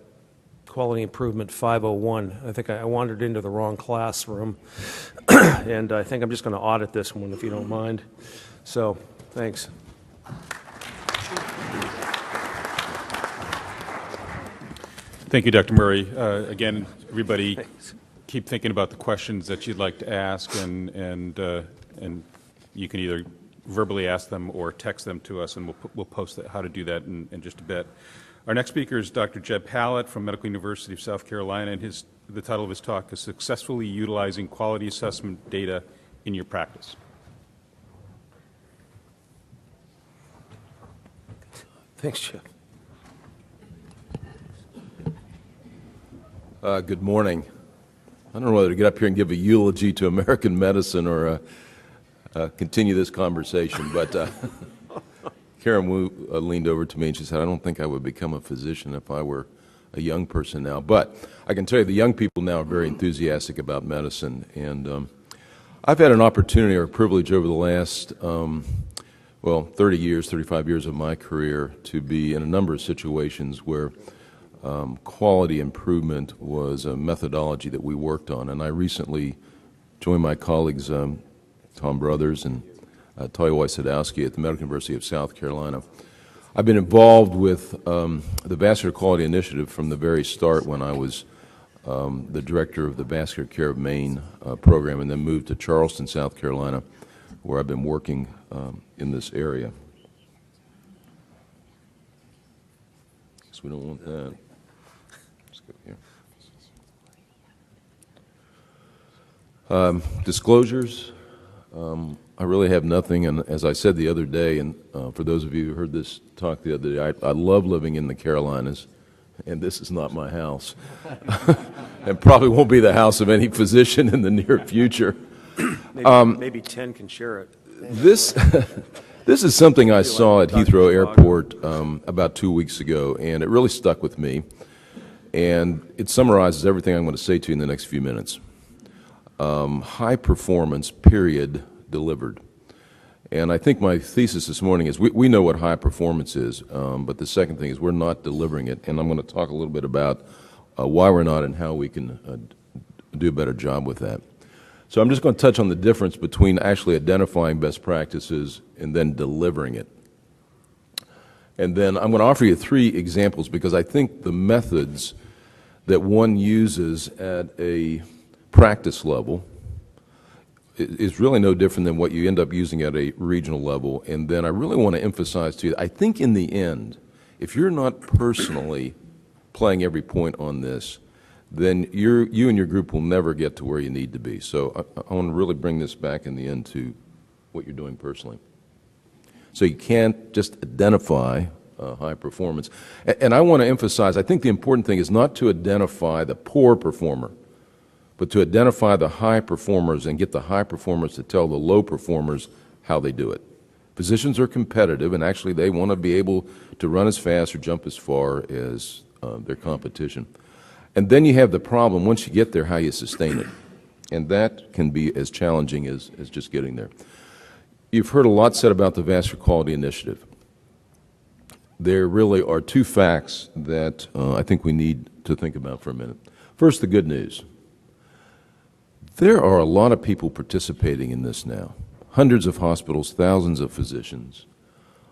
quality improvement 501. I think I wandered into the wrong classroom, and I think I'm just going to audit this one if you don't mind. So, thanks. Thank you, Dr. Murray. Again, everybody, keep thinking about the questions that you'd like to ask, and you can either verbally ask them or text them to us, and we'll post how to do that in just a bit. Our next speaker is Dr. Jeb Pallett from Medical University of South Carolina, and the title of his talk is Successfully Utilizing Quality Assessment Data in Your Practice. Thanks, Jeff. Good morning. I don't know whether to get up here and give a eulogy to American medicine or continue this conversation, but Karen Wu leaned over to me and she said, I don't think I would become a physician if I were a young person now. But I can tell you the young people now are very enthusiastic about medicine. And I've had an opportunity or a privilege over the last, 30 years, 35 years of my career to be in a number of situations where quality improvement was a methodology that we worked on. And I recently joined my colleagues, Tom Brothers and Toyoy Sadowski at the Medical University of South Carolina. I've been involved with the Vascular Quality Initiative from the very start when I was the director of the Vascular Care of Maine program, and then moved to Charleston, South Carolina, where I've been working in this area. Guess we don't want that. Let's go here. Disclosures. I really have nothing, and as I said the other day, and for those of you who heard this talk the other day, I love living in the Carolinas, and this is not my house. And probably won't be the house of any physician in the near future. Maybe 10 can share it. This is something I saw at Heathrow Airport about 2 weeks ago, and it really stuck with me. And it summarizes everything I'm going to say to you in the next few minutes. High performance, period, delivered. And I think my thesis this morning is we know what high performance is, but the second thing is we're not delivering it. And I'm going to talk a little bit about why we're not and how we can do a better job with that. So I'm just going to touch on the difference between actually identifying best practices and then delivering it. And then I'm going to offer you 3 examples because I think the methods that one uses at a practice level is really no different than what you end up using at a regional level. And then I really want to emphasize to you, I think in the end, if you're not personally playing every point on this, then you and your group will never get to where you need to be. So I want to really bring this back in the end to what you're doing personally. So you can't just identify high performance. And I want to emphasize, I think the important thing is not to identify the poor performer, but to identify the high performers and get the high performers to tell the low performers how they do it. Physicians are competitive, and actually they want to be able to run as fast or jump as far as their competition. And then you have the problem, once you get there, how you sustain it. And that can be as challenging as just getting there. You've heard a lot said about the Vascular Quality Initiative. There really are 2 facts that I think we need to think about for a minute. First, the good news. There are a lot of people participating in this now. Hundreds of hospitals, thousands of physicians.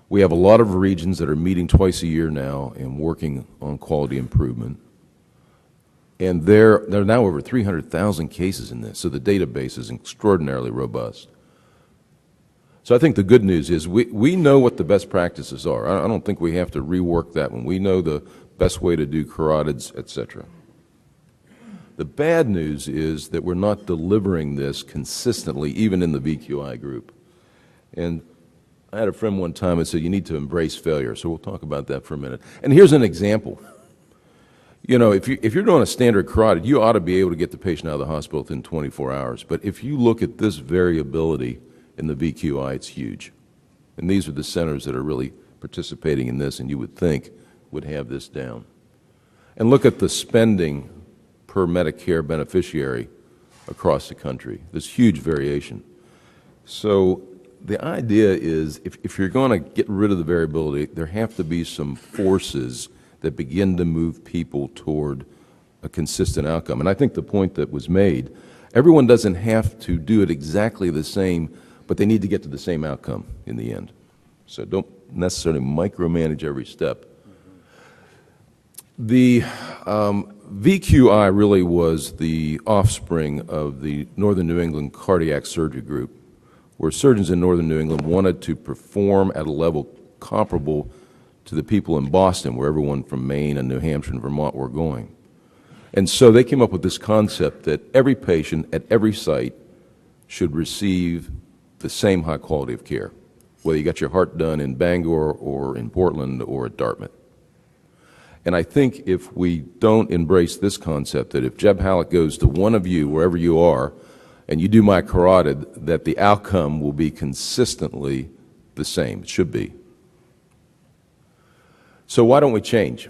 We have a lot of regions that are meeting twice a year now and working on quality improvement. And there are now over 300,000 cases in this, so the database is extraordinarily robust. So I think the good news is we know what the best practices are. I don't think we have to rework that one. We know the best way to do carotids, et cetera. The bad news is that we're not delivering this consistently, even in the VQI group. And I had a friend one time that said, you need to embrace failure. So we'll talk about that for a minute. And here's an example. You know, if you're doing a standard carotid, you ought to be able to get the patient out of the hospital within 24 hours. But if you look at this variability in the VQI, it's huge. And these are the centers that are really participating in this, and you would think would have this down. And look at the spending per Medicare beneficiary across the country. There's huge variation. So the idea is if you're going to get rid of the variability, there have to be some forces that begin to move people toward a consistent outcome. And I think the point that was made, everyone doesn't have to do it exactly the same, but they need to get to the same outcome in the end. So don't necessarily micromanage every step. The VQI really was the offspring of the Northern New England Cardiac Surgery Group, where surgeons in Northern New England wanted to perform at a level comparable to the people in Boston, where everyone from Maine and New Hampshire and Vermont were going. And so they came up with this concept that every patient at every site should receive the same high quality of care, whether you got your heart done in Bangor or in Portland or at Dartmouth. And I think if we don't embrace this concept, that if Jeb Hallett goes to one of you, wherever you are, and you do my carotid, that the outcome will be consistently the same. It should be. So why don't we change?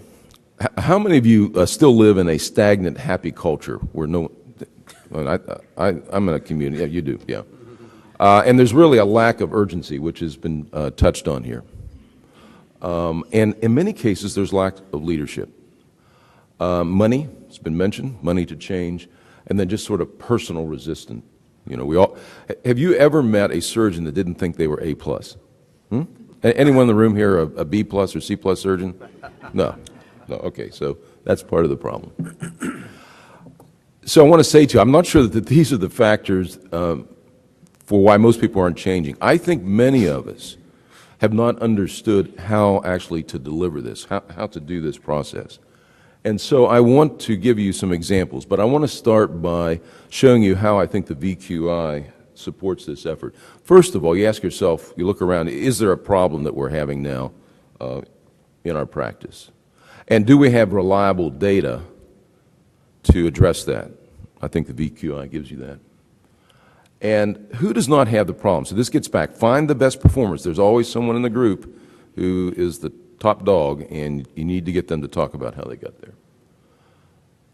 How many of you still live in a stagnant, happy culture where no, I'm in a community, yeah, you do, yeah. And there's really a lack of urgency, which has been touched on here. And in many cases, there's lack of leadership. Money, it's been mentioned, money to change, and then just sort of personal resistance. You know, we all, have you ever met a surgeon that didn't think they were A+? Anyone in the room here a B+ or C+ surgeon? No. No, okay, so that's part of the problem. So I want to say to you, I'm not sure that these are the factors for why most people aren't changing. I think many of us have not understood how actually to deliver this, how to do this process. And so I want to give you some examples, but I want to start by showing you how I think the VQI supports this effort. First of all, you ask yourself, you look around, is there a problem that we're having now in our practice? And do we have reliable data to address that? I think the VQI gives you that. And who does not have the problem? So this gets back. Find the best performers. There's always someone in the group who is the top dog, and you need to get them to talk about how they got there.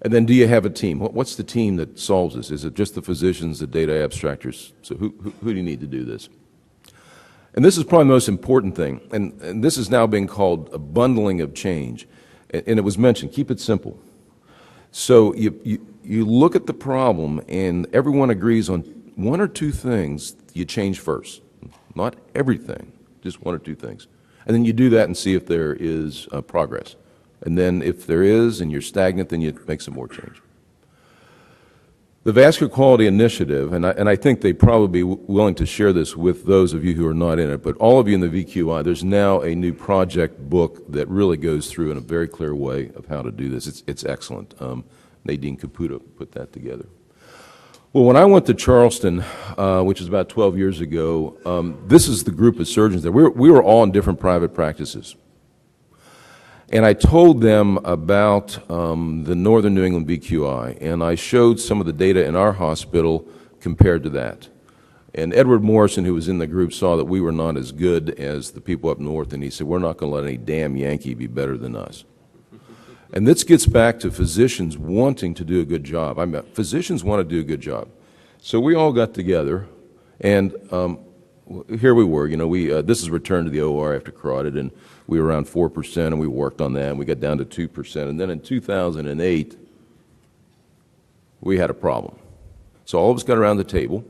And then do you have a team? What's the team that solves this? Is it just the physicians, the data abstractors? So who do you need to do this? And this is probably the most important thing, and this is now being called a bundling of change. And it was mentioned, keep it simple. So you look at the problem, and everyone agrees on one or two things you change first. Not everything, just one or two things. And then you do that and see if there is progress. And then if there is and you're stagnant, then you make some more change. The Vascular Quality Initiative, and I think they'd probably be willing to share this with those of you who are not in it, but all of you in the VQI, there's now a new project book that really goes through in a very clear way of how to do this. It's excellent. Nadine Caputo put that together. Well, when I went to Charleston, which was about 12 years ago, this is the group of surgeons there. We were all in different private practices. And I told them about the Northern New England VQI, and I showed some of the data in our hospital compared to that. And Edward Morrison, who was in the group, saw that we were not as good as the people up north, and he said, we're not going to let any damn Yankee be better than us. And this gets back to physicians wanting to do a good job. I mean, physicians want to do a good job. So we all got together, and here we were. You know, this is returned to the OR after carotid, and we were around 4%, and we worked on that, and we got down to 2%. And then in 2008, we had a problem. So all of us got around the table,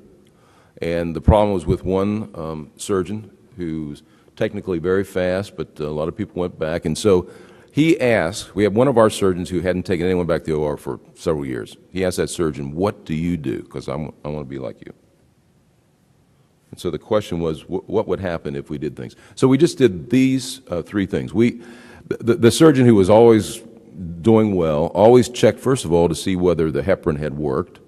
and the problem was with one surgeon who's technically very fast, but a lot of people went back. And so he asked, we had one of our surgeons who hadn't taken anyone back to the OR for several years. He asked that surgeon, what do you do? Because I want to be like you. And so the question was, what would happen if we did things? So we just did these three things. The surgeon who was always doing well always checked, first of all, to see whether the heparin had worked.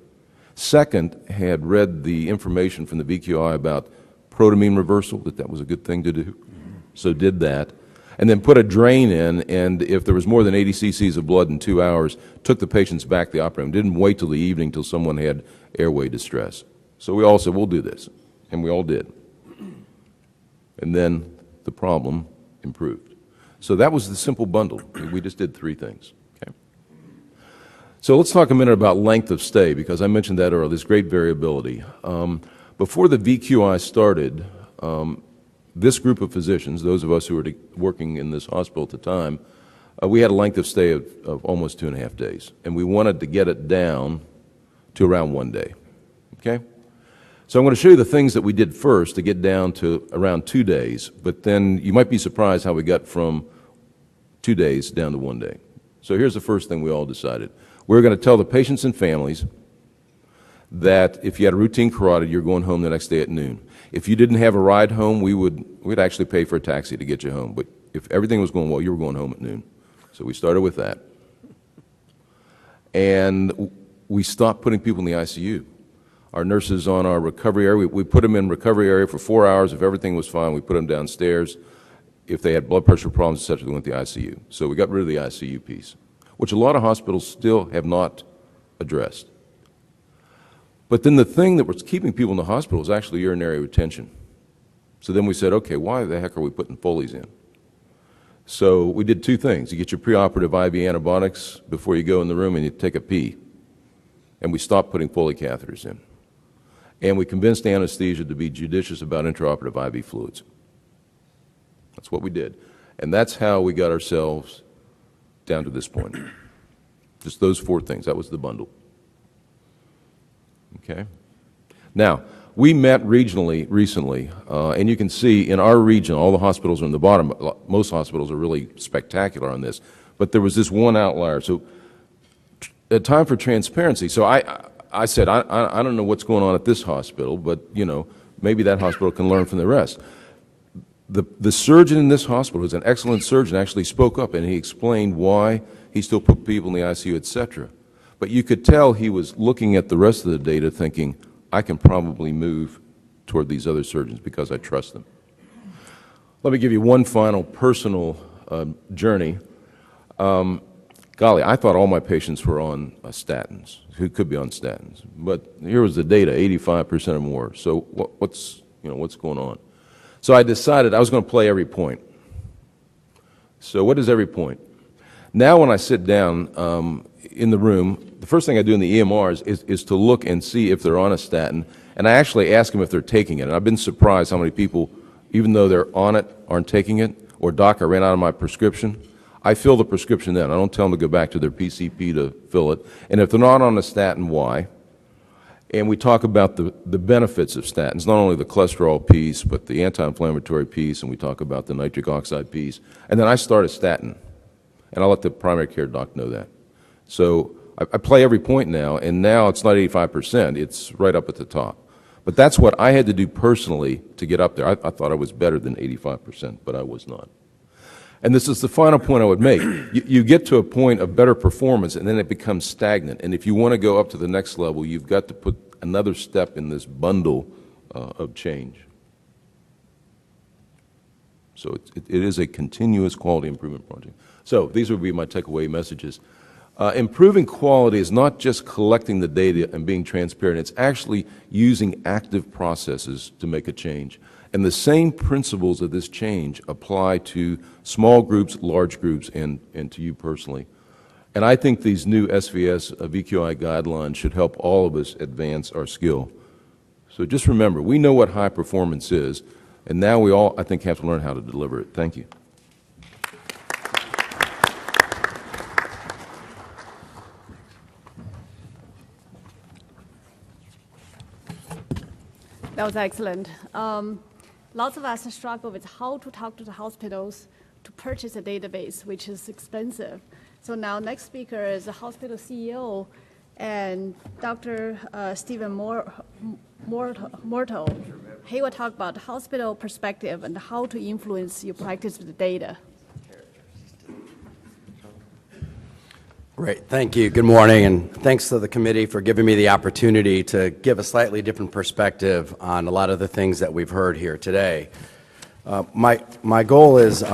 Second, had read the information from the VQI about protamine reversal, that was a good thing to do. So did that. And then put a drain in, and if there was more than 80 cc's of blood in 2 hours, took the patients back to the operating room. Didn't wait till the evening till someone had airway distress. So we all said, we'll do this. And we all did. And then the problem improved. So that was the simple bundle. We just did 3 things. Okay. So let's talk a minute about length of stay, because I mentioned that earlier. There's great variability. Before the VQI started, this group of physicians, those of us who were working in this hospital at the time, we had a length of stay of almost 2.5 days, and we wanted to get it down to around 1 day. Okay? So I'm going to show you the things that we did first to get down to around 2 days, but then you might be surprised how we got from 2 days down to 1 day. So here's the first thing we all decided. We're going to tell the patients and families that if you had a routine carotid, you're going home the next day at noon. If you didn't have a ride home, we'd actually pay for a taxi to get you home. But if everything was going well, you were going home at noon. So we started with that. And we stopped putting people in the ICU. Our nurses on our recovery area, we put them in recovery area for 4 hours. If everything was fine, we put them downstairs. If they had blood pressure problems, et cetera, they went to the ICU. So we got rid of the ICU piece, which a lot of hospitals still have not addressed. But then the thing that was keeping people in the hospital was actually urinary retention. So then we said, okay, why the heck are we putting Foleys in? So we did 2 things. You get your preoperative IV antibiotics before you go in the room and you take a pee. And we stopped putting Foley catheters in. And we convinced anesthesia to be judicious about intraoperative IV fluids. That's what we did. And that's how we got ourselves down to this point. Just those 4 things. That was the bundle. Okay? Now, we met regionally recently, and you can see in our region, all the hospitals are in the bottom. Most hospitals are really spectacular on this. But there was this one outlier. So, at time for transparency, so I said, I don't know what's going on at this hospital, but, you know, maybe that hospital can learn from the rest. The surgeon in this hospital, who's an excellent surgeon, actually spoke up, and he explained why he still put people in the ICU, et cetera. But you could tell he was looking at the rest of the data thinking, I can probably move toward these other surgeons because I trust them. Let me give you one final personal journey. Golly, I thought all my patients were on statins, who could be on statins. But here was the data, 85% or more. So what's going on? So I decided I was going to play every point. So what is every point? Now when I sit down in the room, the first thing I do in the EMRs is to look and see if they're on a statin, and I actually ask them if they're taking it. And I've been surprised how many people, even though they're on it, aren't taking it, or doc, I ran out of my prescription. I fill the prescription then. I don't tell them to go back to their PCP to fill it. And if they're not on a statin, why? And we talk about the benefits of statins, not only the cholesterol piece, but the anti-inflammatory piece, and we talk about the nitric oxide piece. And then I start a statin, and I'll let the primary care doc know that. So I play every point now, and now it's not 85%, it's right up at the top. But that's what I had to do personally to get up there. I thought I was better than 85%, but I was not. And this is the final point I would make. You get to a point of better performance, and then it becomes stagnant. And if you want to go up to the next level, you've got to put another step in this bundle of change. So it is a continuous quality improvement project. So these would be my takeaway messages. Improving quality is not just collecting the data and being transparent. It's actually using active processes to make a change. And the same principles of this change apply to small groups, large groups, and to you personally. And I think these new SVS VQI guidelines should help all of us advance our skill. So just remember, we know what high performance is, and now we all, I think, have to learn how to deliver it. Thank you. That was excellent. Lots of us struggle with how to talk to the hospitals to purchase a database, which is expensive. So now next speaker is the hospital CEO and Dr. Stephen Mortal. He will talk about hospital perspective and how to influence your practice with the data. Great, thank you. Good morning, and thanks to the committee for giving me the opportunity to give a slightly different perspective on a lot of the things that we've heard here today. My goal is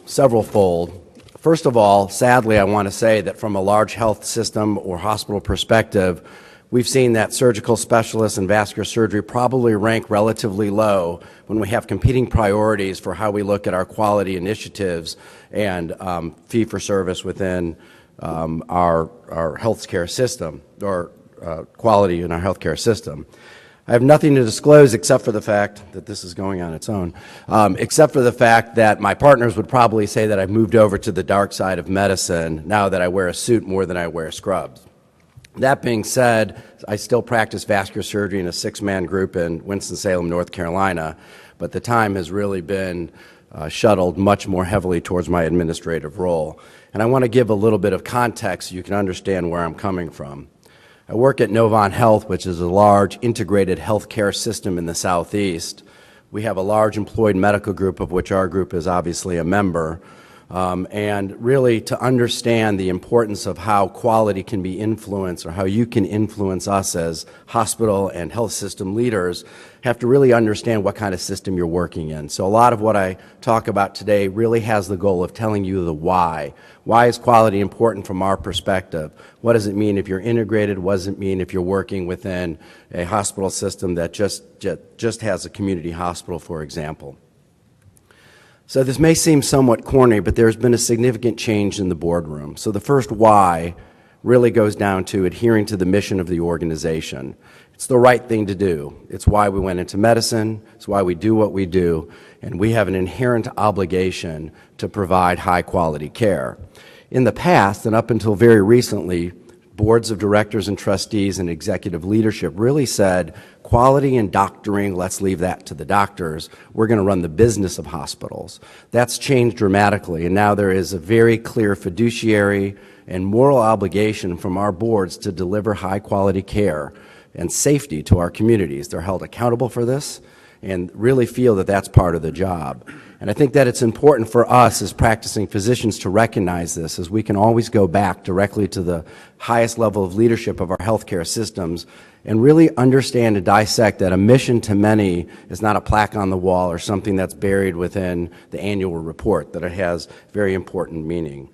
several-fold. First of all, sadly, I want to say that from a large health system or hospital perspective, we've seen that surgical specialists and vascular surgery probably rank relatively low when we have competing priorities for how we look at our quality initiatives and fee-for-service within our healthcare system, or quality in our healthcare system. I have nothing to disclose except for the fact that this is going on its own, except for the fact that my partners would probably say that I've moved over to the dark side of medicine now that I wear a suit more than I wear scrubs. That being said, I still practice vascular surgery in a 6-man group in Winston-Salem, North Carolina, but the time has really been shuttled much more heavily towards my administrative role. And I want to give a little bit of context so you can understand where I'm coming from. I work at Novant Health, which is a large integrated healthcare system in the Southeast. We have a large employed medical group, of which our group is obviously a member. And really to understand the importance of how quality can be influenced, or how you can influence us as hospital and health system leaders, have to really understand what kind of system you're working in. So a lot of what I talk about today really has the goal of telling you the why. Why is quality important from our perspective? What does it mean if you're integrated? What does it mean if you're working within a hospital system that just has a community hospital, for example? So this may seem somewhat corny, but there's been a significant change in the boardroom. So the first why really goes down to adhering to the mission of the organization. It's the right thing to do. It's why we went into medicine. It's why we do what we do. And we have an inherent obligation to provide high-quality care. In the past, and up until very recently, boards of directors and trustees and executive leadership really said, quality and doctoring, let's leave that to the doctors. We're going to run the business of hospitals. That's changed dramatically, and now there is a very clear fiduciary and moral obligation from our boards to deliver high-quality care and safety to our communities. They're held accountable for this and really feel that that's part of the job. And I think that it's important for us as practicing physicians to recognize this, as we can always go back directly to the highest level of leadership of our healthcare systems and really understand and dissect that a mission to many is not a plaque on the wall or something that's buried within the annual report, that it has very important meaning.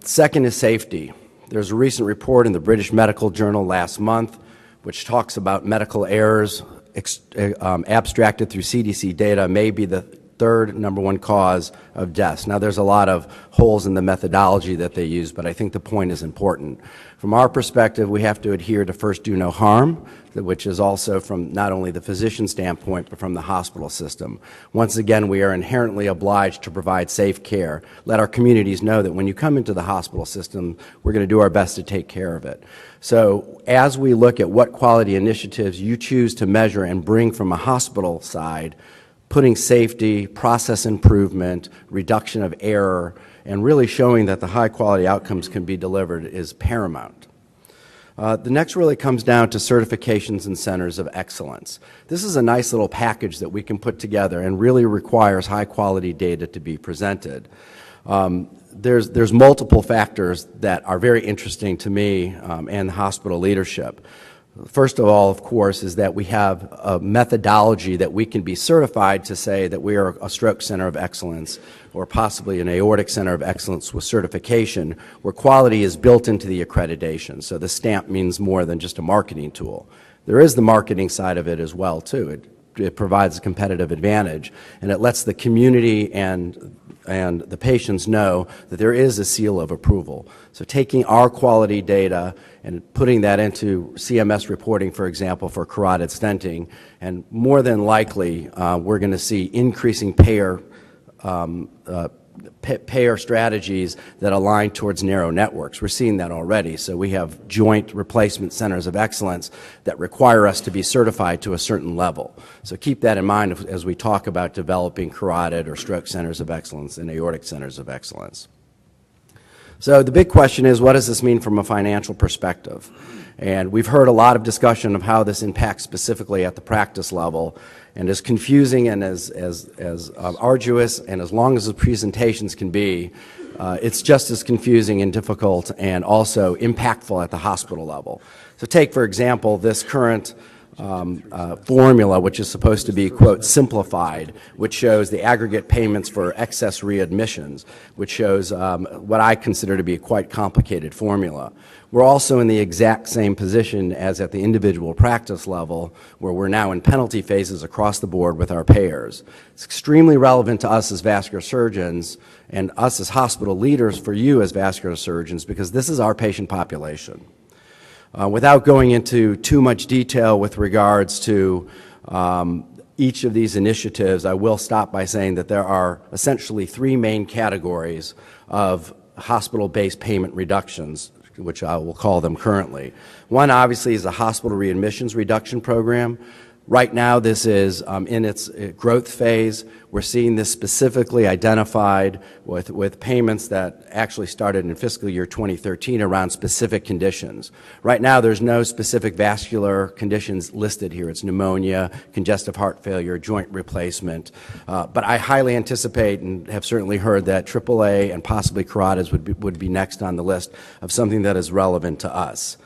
Second is safety. There's a recent report in the British Medical Journal last month which talks about medical errors abstracted through CDC data may be the third #1 cause of deaths. Now, there's a lot of holes in the methodology that they use, but I think the point is important. From our perspective, we have to adhere to first do no harm, which is also from not only the physician standpoint, but from the hospital system. Once again, we are inherently obliged to provide safe care. Let our communities know that when you come into the hospital system, we're going to do our best to take care of it. So as we look at what quality initiatives you choose to measure and bring from a hospital side, putting safety, process improvement, reduction of error, and really showing that the high-quality outcomes can be delivered is paramount. The next really comes down to certifications and centers of excellence. This is a nice little package that we can put together and really requires high-quality data to be presented. There's multiple factors that are very interesting to me and the hospital leadership. First of all, of course, is that we have a methodology that we can be certified to say that we are a stroke center of excellence or possibly an aortic center of excellence with certification, where quality is built into the accreditation. So the stamp means more than just a marketing tool. There is the marketing side of it as well, too. It provides a competitive advantage, and it lets the community and the patients know that there is a seal of approval. So taking our quality data and putting that into CMS reporting, for example, for carotid stenting, and more than likely we're going to see increasing payer strategies that align towards narrow networks. We're seeing that already. So we have joint replacement centers of excellence that require us to be certified to a certain level. So keep that in mind as we talk about developing carotid or stroke centers of excellence and aortic centers of excellence. So the big question is, what does this mean from a financial perspective? And we've heard a lot of discussion of how this impacts specifically at the practice level. And as confusing and as arduous and as long as the presentations can be, it's just as confusing and difficult and also impactful at the hospital level. So take, for example, this current formula, which is supposed to be, quote, simplified, which shows the aggregate payments for excess readmissions, which shows what I consider to be a quite complicated formula. We're also in the exact same position as at the individual practice level, where we're now in penalty phases across the board with our payers. It's extremely relevant to us as vascular surgeons and us as hospital leaders for you as vascular surgeons, because this is our patient population. Without going into too much detail with regards to each of these initiatives, I will stop by saying that there are essentially three main categories of hospital-based payment reductions, which I will call them currently. One, obviously, is a hospital readmissions reduction program. Right now, this is in its growth phase. We're seeing this specifically identified with payments that actually started in fiscal year 2013 around specific conditions. Right now, there's no specific vascular conditions listed here. It's pneumonia, congestive heart failure, joint replacement. But I highly anticipate and have certainly heard that AAA and possibly carotids would be next on the list of something that is relevant to us.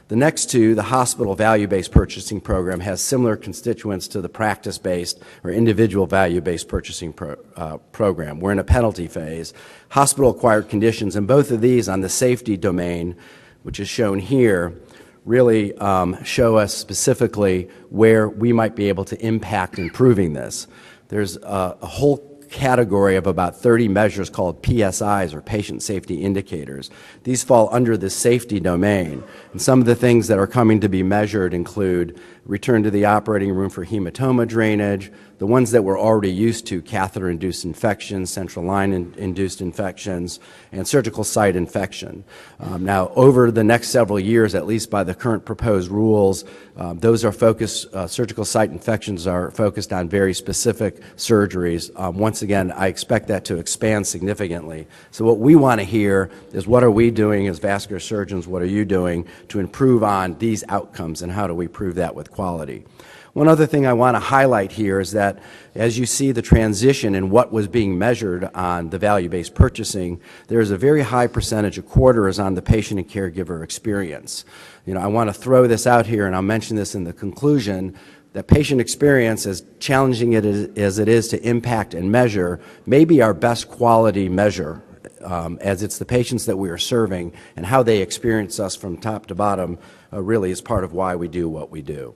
The next two, the hospital value-based purchasing program, has similar constituents to the practice-based or individual value-based purchasing program. We're in a penalty phase. Hospital-acquired conditions, and both of these on the safety domain, which is shown here, really show us specifically where we might be able to impact improving this. There's a whole category of about 30 measures called PSIs, or patient safety indicators. These fall under the safety domain. And some of the things that are coming to be measured include return to the operating room for hematoma drainage, the ones that we're already used to, catheter-induced infections, central line-induced infections, and surgical site infection. Now, over the next several years, at least by the current proposed rules, those are focused, surgical site infections are focused on very specific surgeries. Once again, I expect that to expand significantly. So what we want to hear is, what are we doing as vascular surgeons, what are you doing to improve on these outcomes, and how do we prove that with quality? One other thing I want to highlight here is that as you see the transition in what was being measured on the value-based purchasing, there is a very high percentage, a quarter, is on the patient and caregiver experience. You know, I want to throw this out here, and I'll mention this in the conclusion, that patient experience, as challenging as it is to impact and measure, may be our best quality measure, as it's the patients that we are serving and how they experience us from top to bottom really is part of why we do what we do.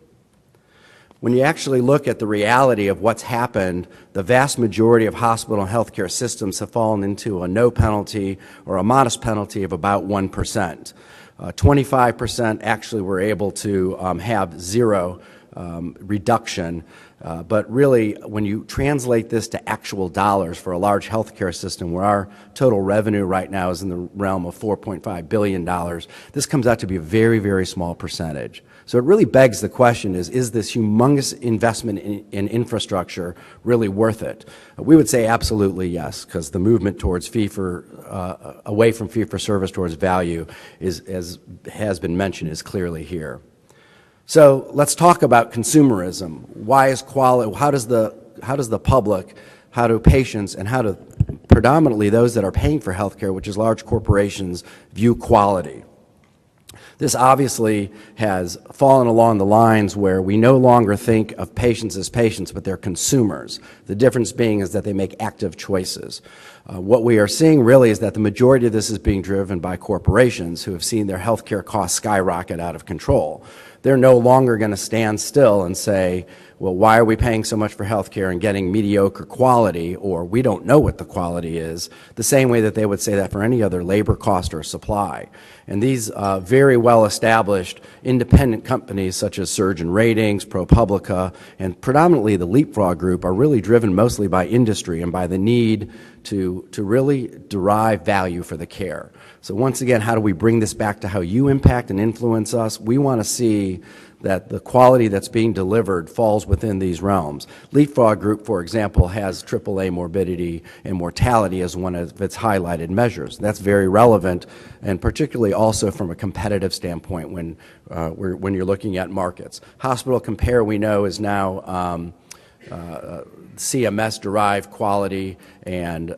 When you actually look at the reality of what's happened, the vast majority of hospital and healthcare systems have fallen into a no penalty or a modest penalty of about 1%. 25% actually were able to have zero reduction. But really, when you translate this to actual dollars for a large healthcare system where our total revenue right now is in the realm of $4.5 billion, this comes out to be a very, very small percentage. So it really begs the question is this humongous investment in infrastructure really worth it? We would say absolutely yes, because the movement towards away from fee-for-service towards value is, as has been mentioned, is clearly here. So let's talk about consumerism. Why is quality? How does the public, how do patients, and how do predominantly those that are paying for healthcare, which is large corporations, view quality? This obviously has fallen along the lines where we no longer think of patients as patients, but they're consumers. The difference being is that they make active choices. What we are seeing really is that the majority of this is being driven by corporations who have seen their healthcare costs skyrocket out of control. They're no longer going to stand still and say, well, why are we paying so much for healthcare and getting mediocre quality, or we don't know what the quality is, the same way that they would say that for any other labor cost or supply. And these very well-established independent companies such as Surgeon Ratings, ProPublica, and predominantly the Leapfrog Group are really driven mostly by industry and by the need to really derive value for the care. So once again, how do we bring this back to how you impact and influence us? We want to see that the quality that's being delivered falls within these realms. Leapfrog Group, for example, has AAA morbidity and mortality as one of its highlighted measures. That's very relevant, and particularly also from a competitive standpoint when you're looking at markets. Hospital Compare, we know, is now CMS-derived quality and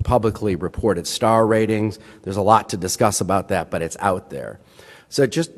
publicly reported star ratings. There's a lot to discuss about that, but it's out there. So just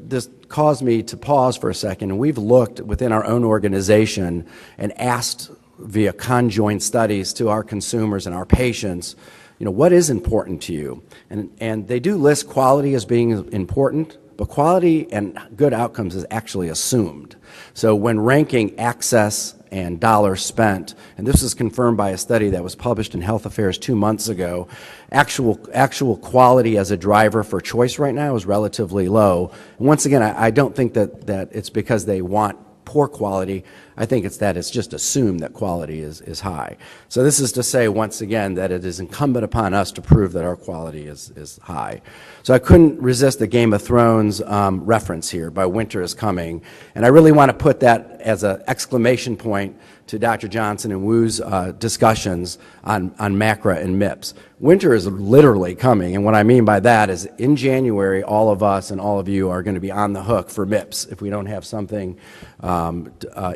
this caused me to pause for a second, and we've looked within our own organization and asked via conjoint studies to our consumers and our patients, what is important to you? And they do list quality as being important, but quality and good outcomes is actually assumed. So when ranking access and dollars spent, and this is confirmed by a study that was published in Health Affairs 2 months ago, actual quality as a driver for choice right now is relatively low. And once again, I don't think that it's because they want poor quality. I think it's that it's just assumed that quality is high. So this is to say, once again, that it is incumbent upon us to prove that our quality is high. So I couldn't resist the Game of Thrones reference here by Winter is Coming, and I really want to put that as an exclamation point to Dr. Johnson and Wu's discussions on MACRA and MIPS. Winter is literally coming, and what I mean by that is in January, all of us and all of you are going to be on the hook for MIPS if we don't have something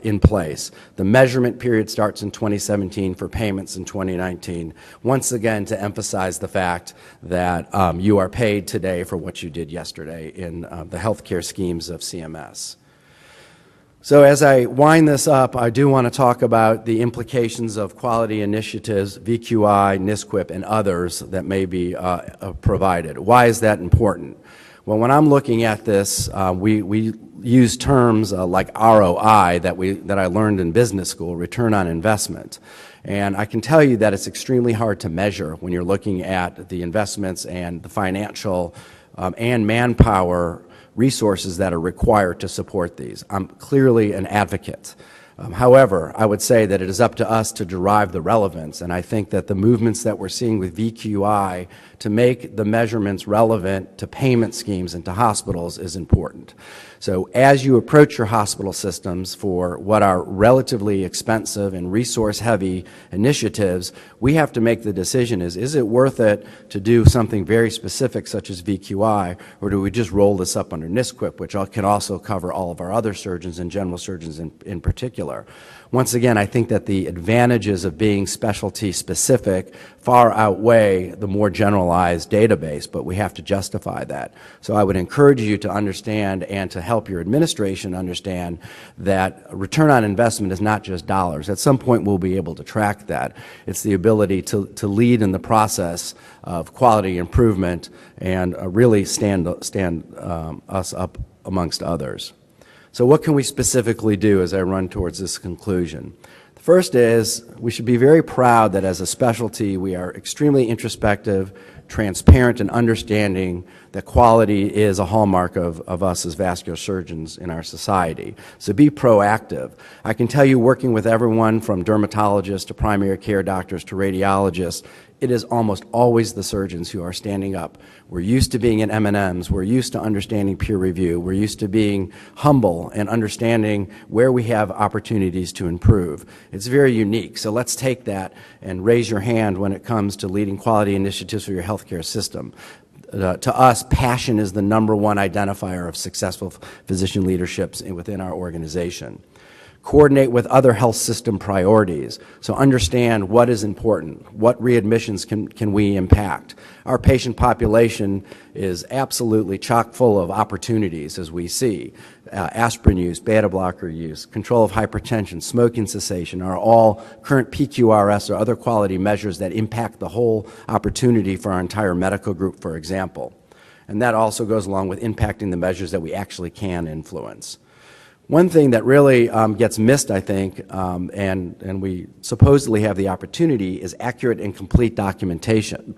in place. The measurement period starts in 2017 for payments in 2019, once again to emphasize the fact that you are paid today for what you did yesterday in the healthcare schemes of CMS. So as I wind this up, I do want to talk about the implications of quality initiatives, VQI, NSQIP, and others that may be provided. Why is that important? Well, when I'm looking at this, we use terms like ROI that I learned in business school, return on investment. And I can tell you that it's extremely hard to measure when you're looking at the investments and the financial and manpower resources that are required to support these. I'm clearly an advocate. However, I would say that it is up to us to derive the relevance, and I think that the movements that we're seeing with VQI to make the measurements relevant to payment schemes and to hospitals is important. So as you approach your hospital systems for what are relatively expensive and resource-heavy initiatives, we have to make the decision is it worth it to do something very specific such as VQI, or do we just roll this up under NSQIP, which can also cover all of our other surgeons and general surgeons in particular. Once again, I think that the advantages of being specialty specific far outweigh the more generalized database, but we have to justify that. So I would encourage you to understand and to help your administration understand that return on investment is not just dollars. At some point we'll be able to track that. It's the ability to lead in the process of quality improvement and really stand us up amongst others. So what can we specifically do as I run towards this conclusion? The first is we should be very proud that as a specialty we are extremely introspective, transparent, and understanding that quality is a hallmark of us as vascular surgeons in our society. So be proactive. I can tell you, working with everyone from dermatologists to primary care doctors to radiologists, it is almost always the surgeons who are standing up. We're used to being in M&Ms. We're used to understanding peer review. We're used to being humble and understanding where we have opportunities to improve. It's very unique. So let's take that and raise your hand when it comes to leading quality initiatives for your healthcare system. To us, passion is the #1 identifier of successful physician leaderships within our organization. Coordinate with other health system priorities. So understand what is important, what readmissions can we impact. Our patient population is absolutely chock full of opportunities, as we see. Aspirin use, beta blocker use, control of hypertension, smoking cessation are all current PQRS or other quality measures that impact the whole opportunity for our entire medical group, for example. And that also goes along with impacting the measures that we actually can influence. One thing that really gets missed, I think, and we supposedly have the opportunity, is accurate and complete documentation.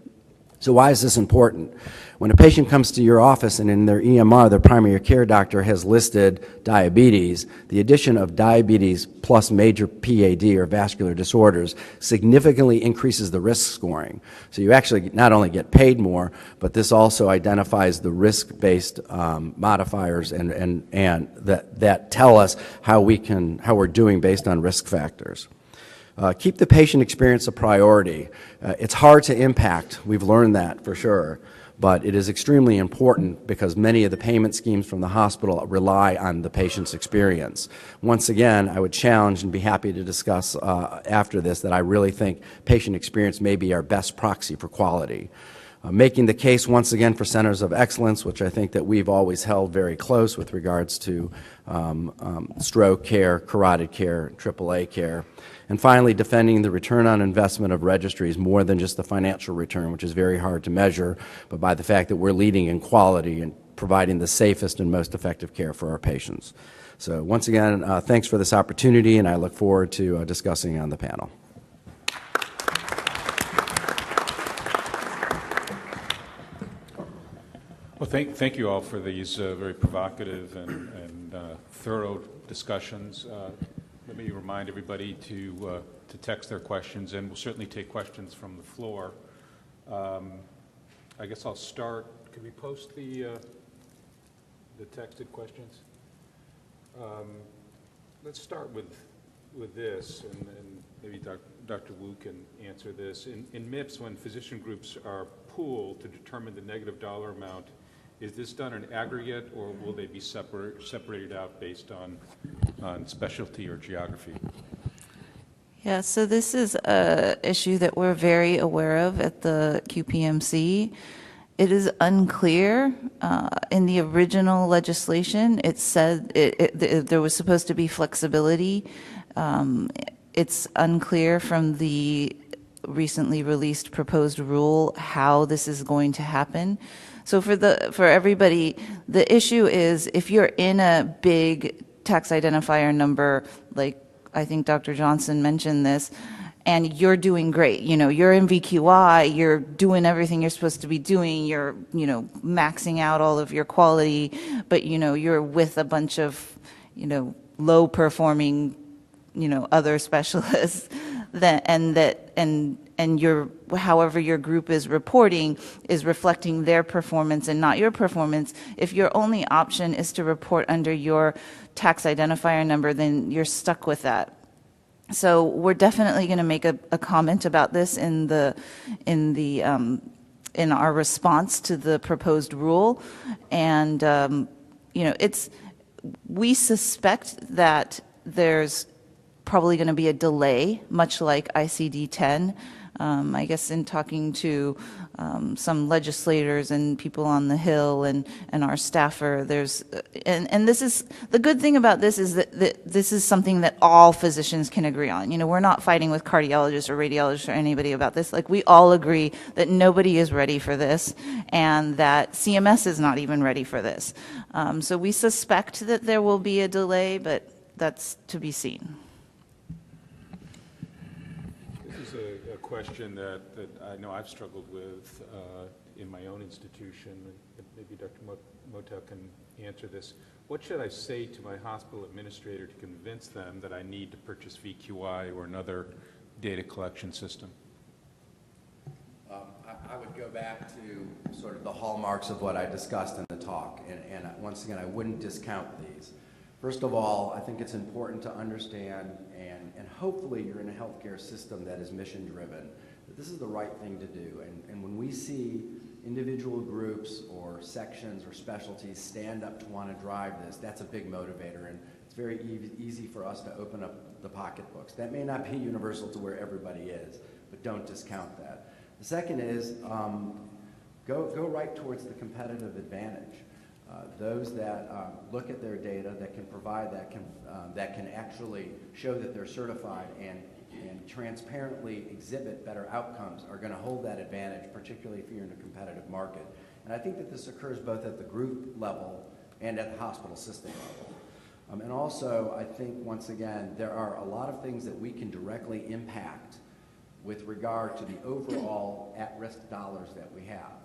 So why is this important? When a patient comes to your office and in their EMR, their primary care doctor has listed diabetes, the addition of diabetes plus major PAD or vascular disorders significantly increases the risk scoring. So you actually not only get paid more, but this also identifies the risk-based modifiers and that tell us how we're doing based on risk factors. Keep the patient experience a priority. It's hard to impact, we've learned that for sure, but it is extremely important because many of the payment schemes from the hospital rely on the patient's experience. Once again, I would challenge and be happy to discuss after this that I really think patient experience may be our best proxy for quality. Making the case once again for centers of excellence, which I think that we've always held very close with regards to stroke care, carotid care, AAA care. And finally, defending the return on investment of registries more than just the financial return, which is very hard to measure, but by the fact that we're leading in quality and providing the safest and most effective care for our patients. So once again, thanks for this opportunity, and I look forward to discussing on the panel. Well, thank you all for these very provocative and thorough discussions. Let me remind everybody to text their questions, and we'll certainly take questions from the floor. I guess I'll start. Could we post the texted questions? Let's start with this, and maybe Dr. Wu can answer this. In MIPS, when physician groups are pooled to determine the negative dollar amount, is this done in aggregate, or will they be separated out based on specialty or geography? Yeah, so this is an issue that we're very aware of at the QPMC. It is unclear. In the original legislation, it said there was supposed to be flexibility. It's unclear from the recently released proposed rule how this is going to happen. So for everybody, the issue is if you're in a big tax identifier number, like I think Dr. Johnson mentioned this, and you're doing great, you're in VQI, you're doing everything you're supposed to be doing, you're, maxing out all of your quality, but, you're with a bunch of, low performing, other specialists and your however your group is reporting is reflecting their performance and not your performance. If your only option is to report under your tax identifier number, then you're stuck with that. So we're definitely going to make a comment about this in our response to the proposed rule, and we suspect that there's probably going to be a delay, much like ICD-10. I guess in talking to some legislators and people on the Hill and our staffer, and this is, the good thing about this is that this is something that all physicians can agree on. We're not fighting with cardiologists or radiologists or anybody about this. Like, we all agree that nobody is ready for this and that CMS is not even ready for this. So we suspect that there will be a delay, but that's to be seen. Question that I know I've struggled with in my own institution, and maybe Dr. Motel can answer this. What should I say to my hospital administrator to convince them that I need to purchase VQI or another data collection system? I would go back to sort of the hallmarks of what I discussed in the talk, and once again, I wouldn't discount these. First of all, I think it's important to understand, and hopefully you're in a healthcare system that is mission-driven, that this is the right thing to do. And when we see individual groups or sections or specialties stand up to want to drive this, that's a big motivator, and it's very easy for us to open up the pocketbooks. That may not be universal to where everybody is, but don't discount that. The second is go right towards the competitive advantage. Those that look at their data, that can provide, that can actually show that they're certified and transparently exhibit better outcomes are going to hold that advantage, particularly if you're in a competitive market. And I think that this occurs both at the group level and at the hospital system level. And also, I think, once again, there are a lot of things that we can directly impact with regard to the overall at-risk dollars that we have.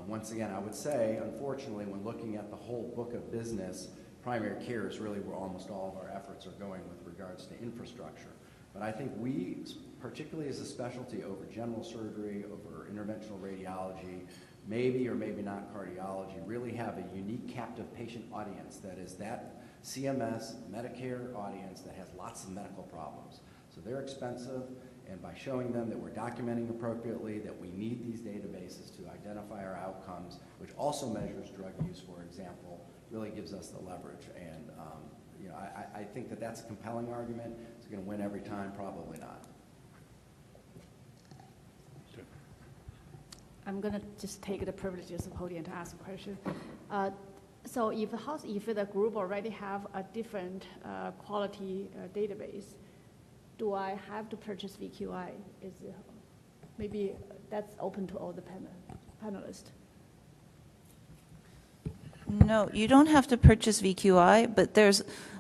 Once again, I would say, unfortunately, when looking at the whole book of business, primary care is really where almost all of our efforts are going with regards to infrastructure. But I think we, particularly as a specialty over general surgery, over interventional radiology, maybe or maybe not cardiology, really have a unique captive patient audience that is that CMS, Medicare audience that has lots of medical problems. So they're expensive, and by showing them that we're documenting appropriately, that we need these databases to identify our outcomes, which also measures drug use, for example, really gives us the leverage. And I think that that's a compelling argument. Is it going to win every time? Probably not. I'm going to just take the privileges of holding to ask a question. So if the group already have a different quality database, do I have to purchase VQI? Maybe that's open to all the panelists. No, you don't have to purchase VQI, but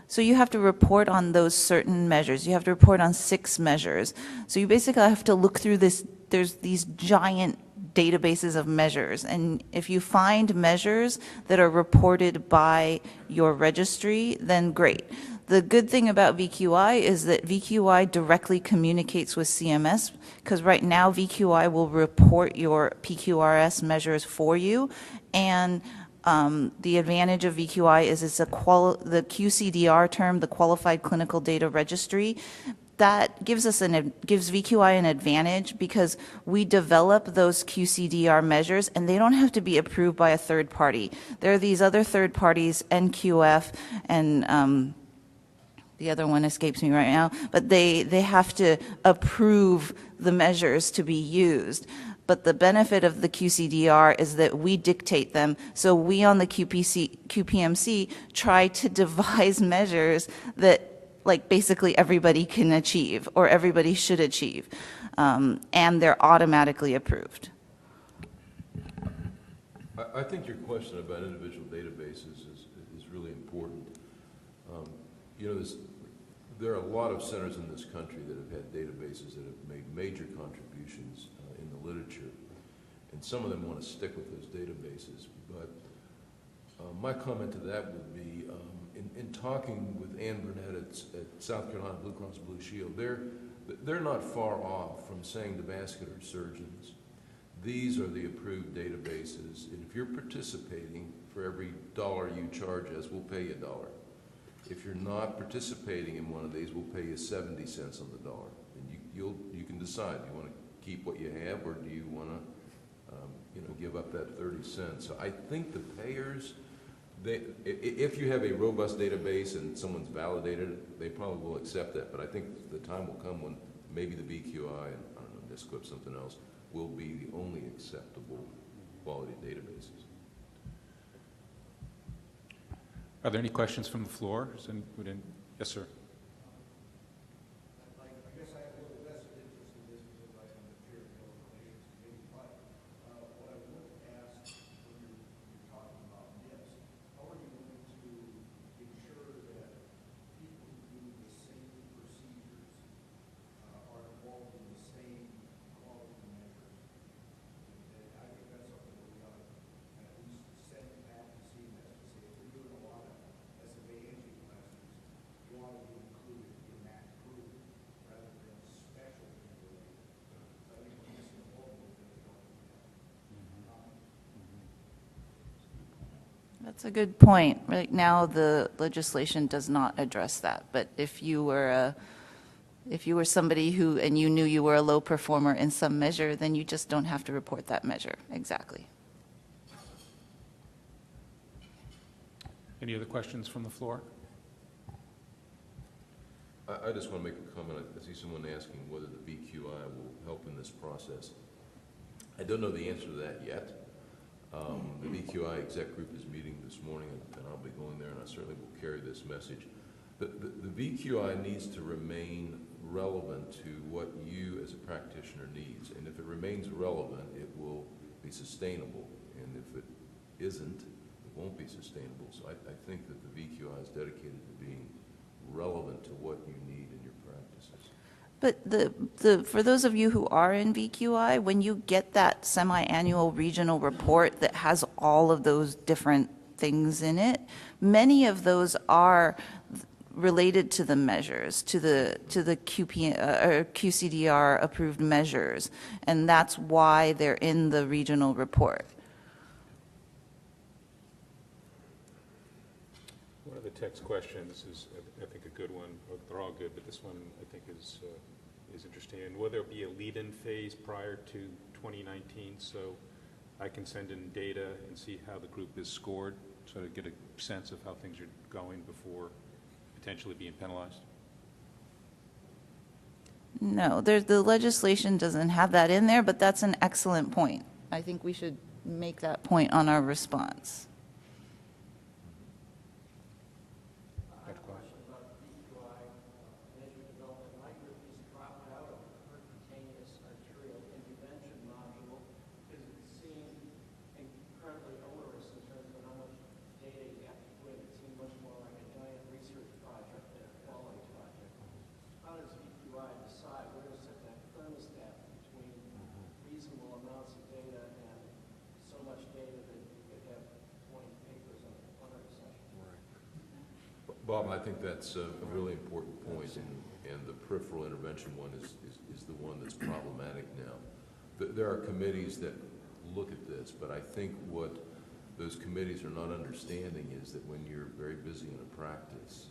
so you have to report on those certain measures. You have to report on 6 measures. So you basically have to look through there's these giant databases of measures, and if you find measures that are reported by your registry, then great. The good thing about VQI is that VQI directly communicates with CMS, because right now VQI will report your PQRS measures for you, and the advantage of VQI is it's the QCDR term, the Qualified Clinical Data Registry. That gives VQI an advantage because we develop those QCDR measures and they don't have to be approved by a third party. There are these other third parties, NQF and the other one escapes me right now, but they have to approve the measures to be used. But the benefit of the QCDR is that we dictate them. So we on the QPMC try to devise measures that basically everybody can achieve or everybody should achieve. And they're automatically approved. I think your question about individual databases is really important. There are a lot of centers in this country that have had databases that have made major contributions in the literature, and some of them want to stick with those databases. But my comment to that would be, in talking with Ann Burnett at South Carolina Blue Cross Blue Shield, they're not far off from saying to vascular surgeons, these are the approved databases, and if you're participating, for every $1 you charge us, we'll pay you $1. If you're not participating in one of these, we'll pay you 70 cents on the dollar. And you can decide, do you want to keep what you have, or do you want to give up that 30 cents? So I think the payers, if you have a robust database and someone's validated it, they probably will accept that. But I think the time will come when maybe the VQI, and I don't know, NISQIP, something else, will be the only acceptable quality databases. Are there any questions from the floor? Yes, sir. That's a good point. Right now, the legislation does not address that. But if you were somebody and you knew you were a low performer in some measure, then you just don't have to report that measure. Exactly. Any other questions from the floor? I just want to make a comment. I see someone asking whether the VQI will help in this process. I don't know the answer to that yet. The VQI exec group is meeting this morning, and I'll be going there, and I certainly will carry this message. The VQI needs to remain relevant to what you as a practitioner needs, and if it remains relevant, it will be sustainable, and if it isn't, it won't be sustainable. So I think that the VQI is dedicated to being relevant to what you need in your practices. But for those of you who are in VQI, when you get that semi-annual regional report that has all of those different things in it, many of those are related to the measures, to the QCDR approved measures, and that's why they're in the regional report. One of the text questions is, I think, a good one. They're all good, but this one I think is interesting. And will there be a lead-in phase prior to 2019, so I can send in data and see how the group is scored, so to get a sense of how things are going before potentially being penalized? No, the legislation doesn't have that in there, but that's an excellent point. I think we should make that point on our response. Bob, I think that's a really important point, and the peripheral intervention one is the one that's problematic now. There are committees that look at this, but I think what those committees are not understanding is that when you're very busy in a practice,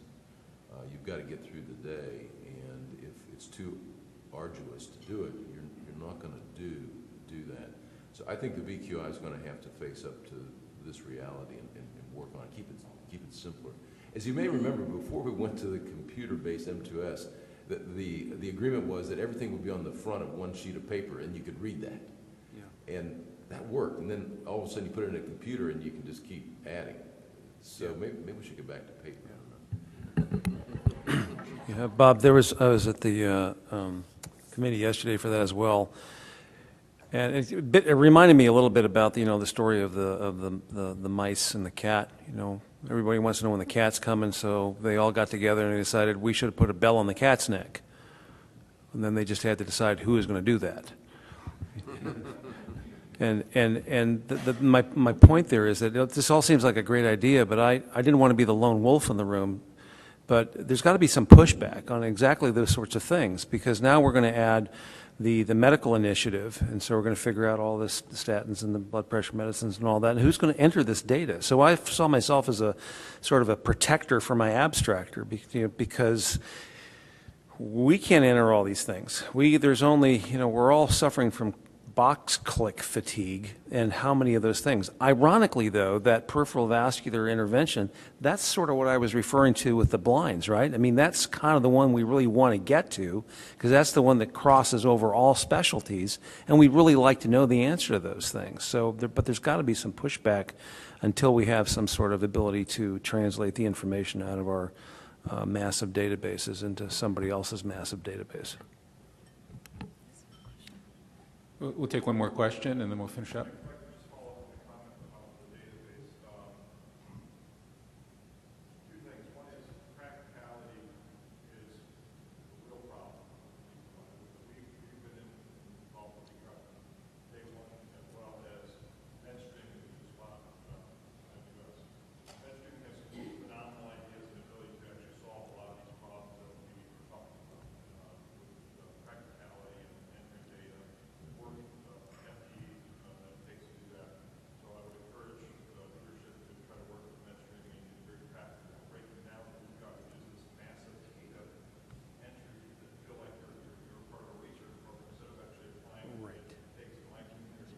you've got to get through the day, and if it's too arduous to do it, you're not going to do that. So I think the VQI is going to have to face up to this reality and work on it, keep it simpler. As you may remember, before we went to the computer-based M2S, the agreement was that everything would be on the front of one sheet of paper, and you could read that. Yeah. And that worked. And then all of a sudden, you put it in a computer, and you can just keep adding. So maybe we should get back to paper. Yeah, Bob, I was at the committee yesterday for that as well. And it reminded me a little bit about the story of the mice and the cat. Everybody wants to know when the cat's coming, so they all got together and they decided we should have put a bell on the cat's neck. And then they just had to decide who was going to do that. My point there is that this all seems like a great idea, but I didn't want to be the lone wolf in the room. But there's got to be some pushback on exactly those sorts of things, because now we're going to add the medical initiative, and so we're going to figure out all this, the statins and the blood pressure medicines and all that, and who's going to enter this data. So I saw myself as a sort of a protector for my abstractor, because we can't enter all these things. There's only, we're all suffering from box click fatigue, and how many of those things. Ironically, though, that peripheral vascular intervention, that's sort of what I was referring to with the blinds, right? I mean, that's kind of the one we really want to get to, because that's the one that crosses over all specialties, and we'd really like to know the answer to those things. So, but there's got to be some pushback until we have some sort of ability to translate the information out of our massive databases into somebody else's massive database. We'll take one more question, and then we'll finish up.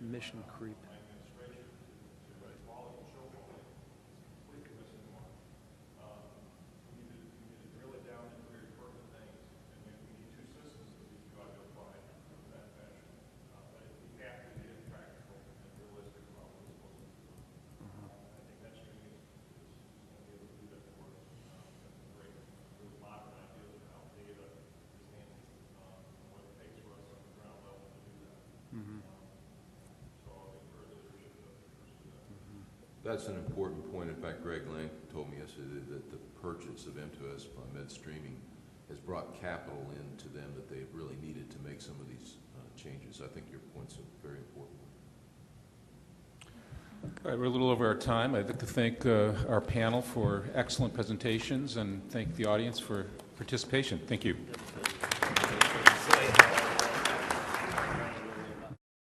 Mission creep. That's an important point. In fact, Greg Lang told me yesterday that the purchase of M2S by MedStreaming has brought capital into them that they've really needed to make some of these changes. I think your point's a very important one. All right, we're a little over our time. I'd like to thank our panel for excellent presentations and thank the audience for participation. Thank you.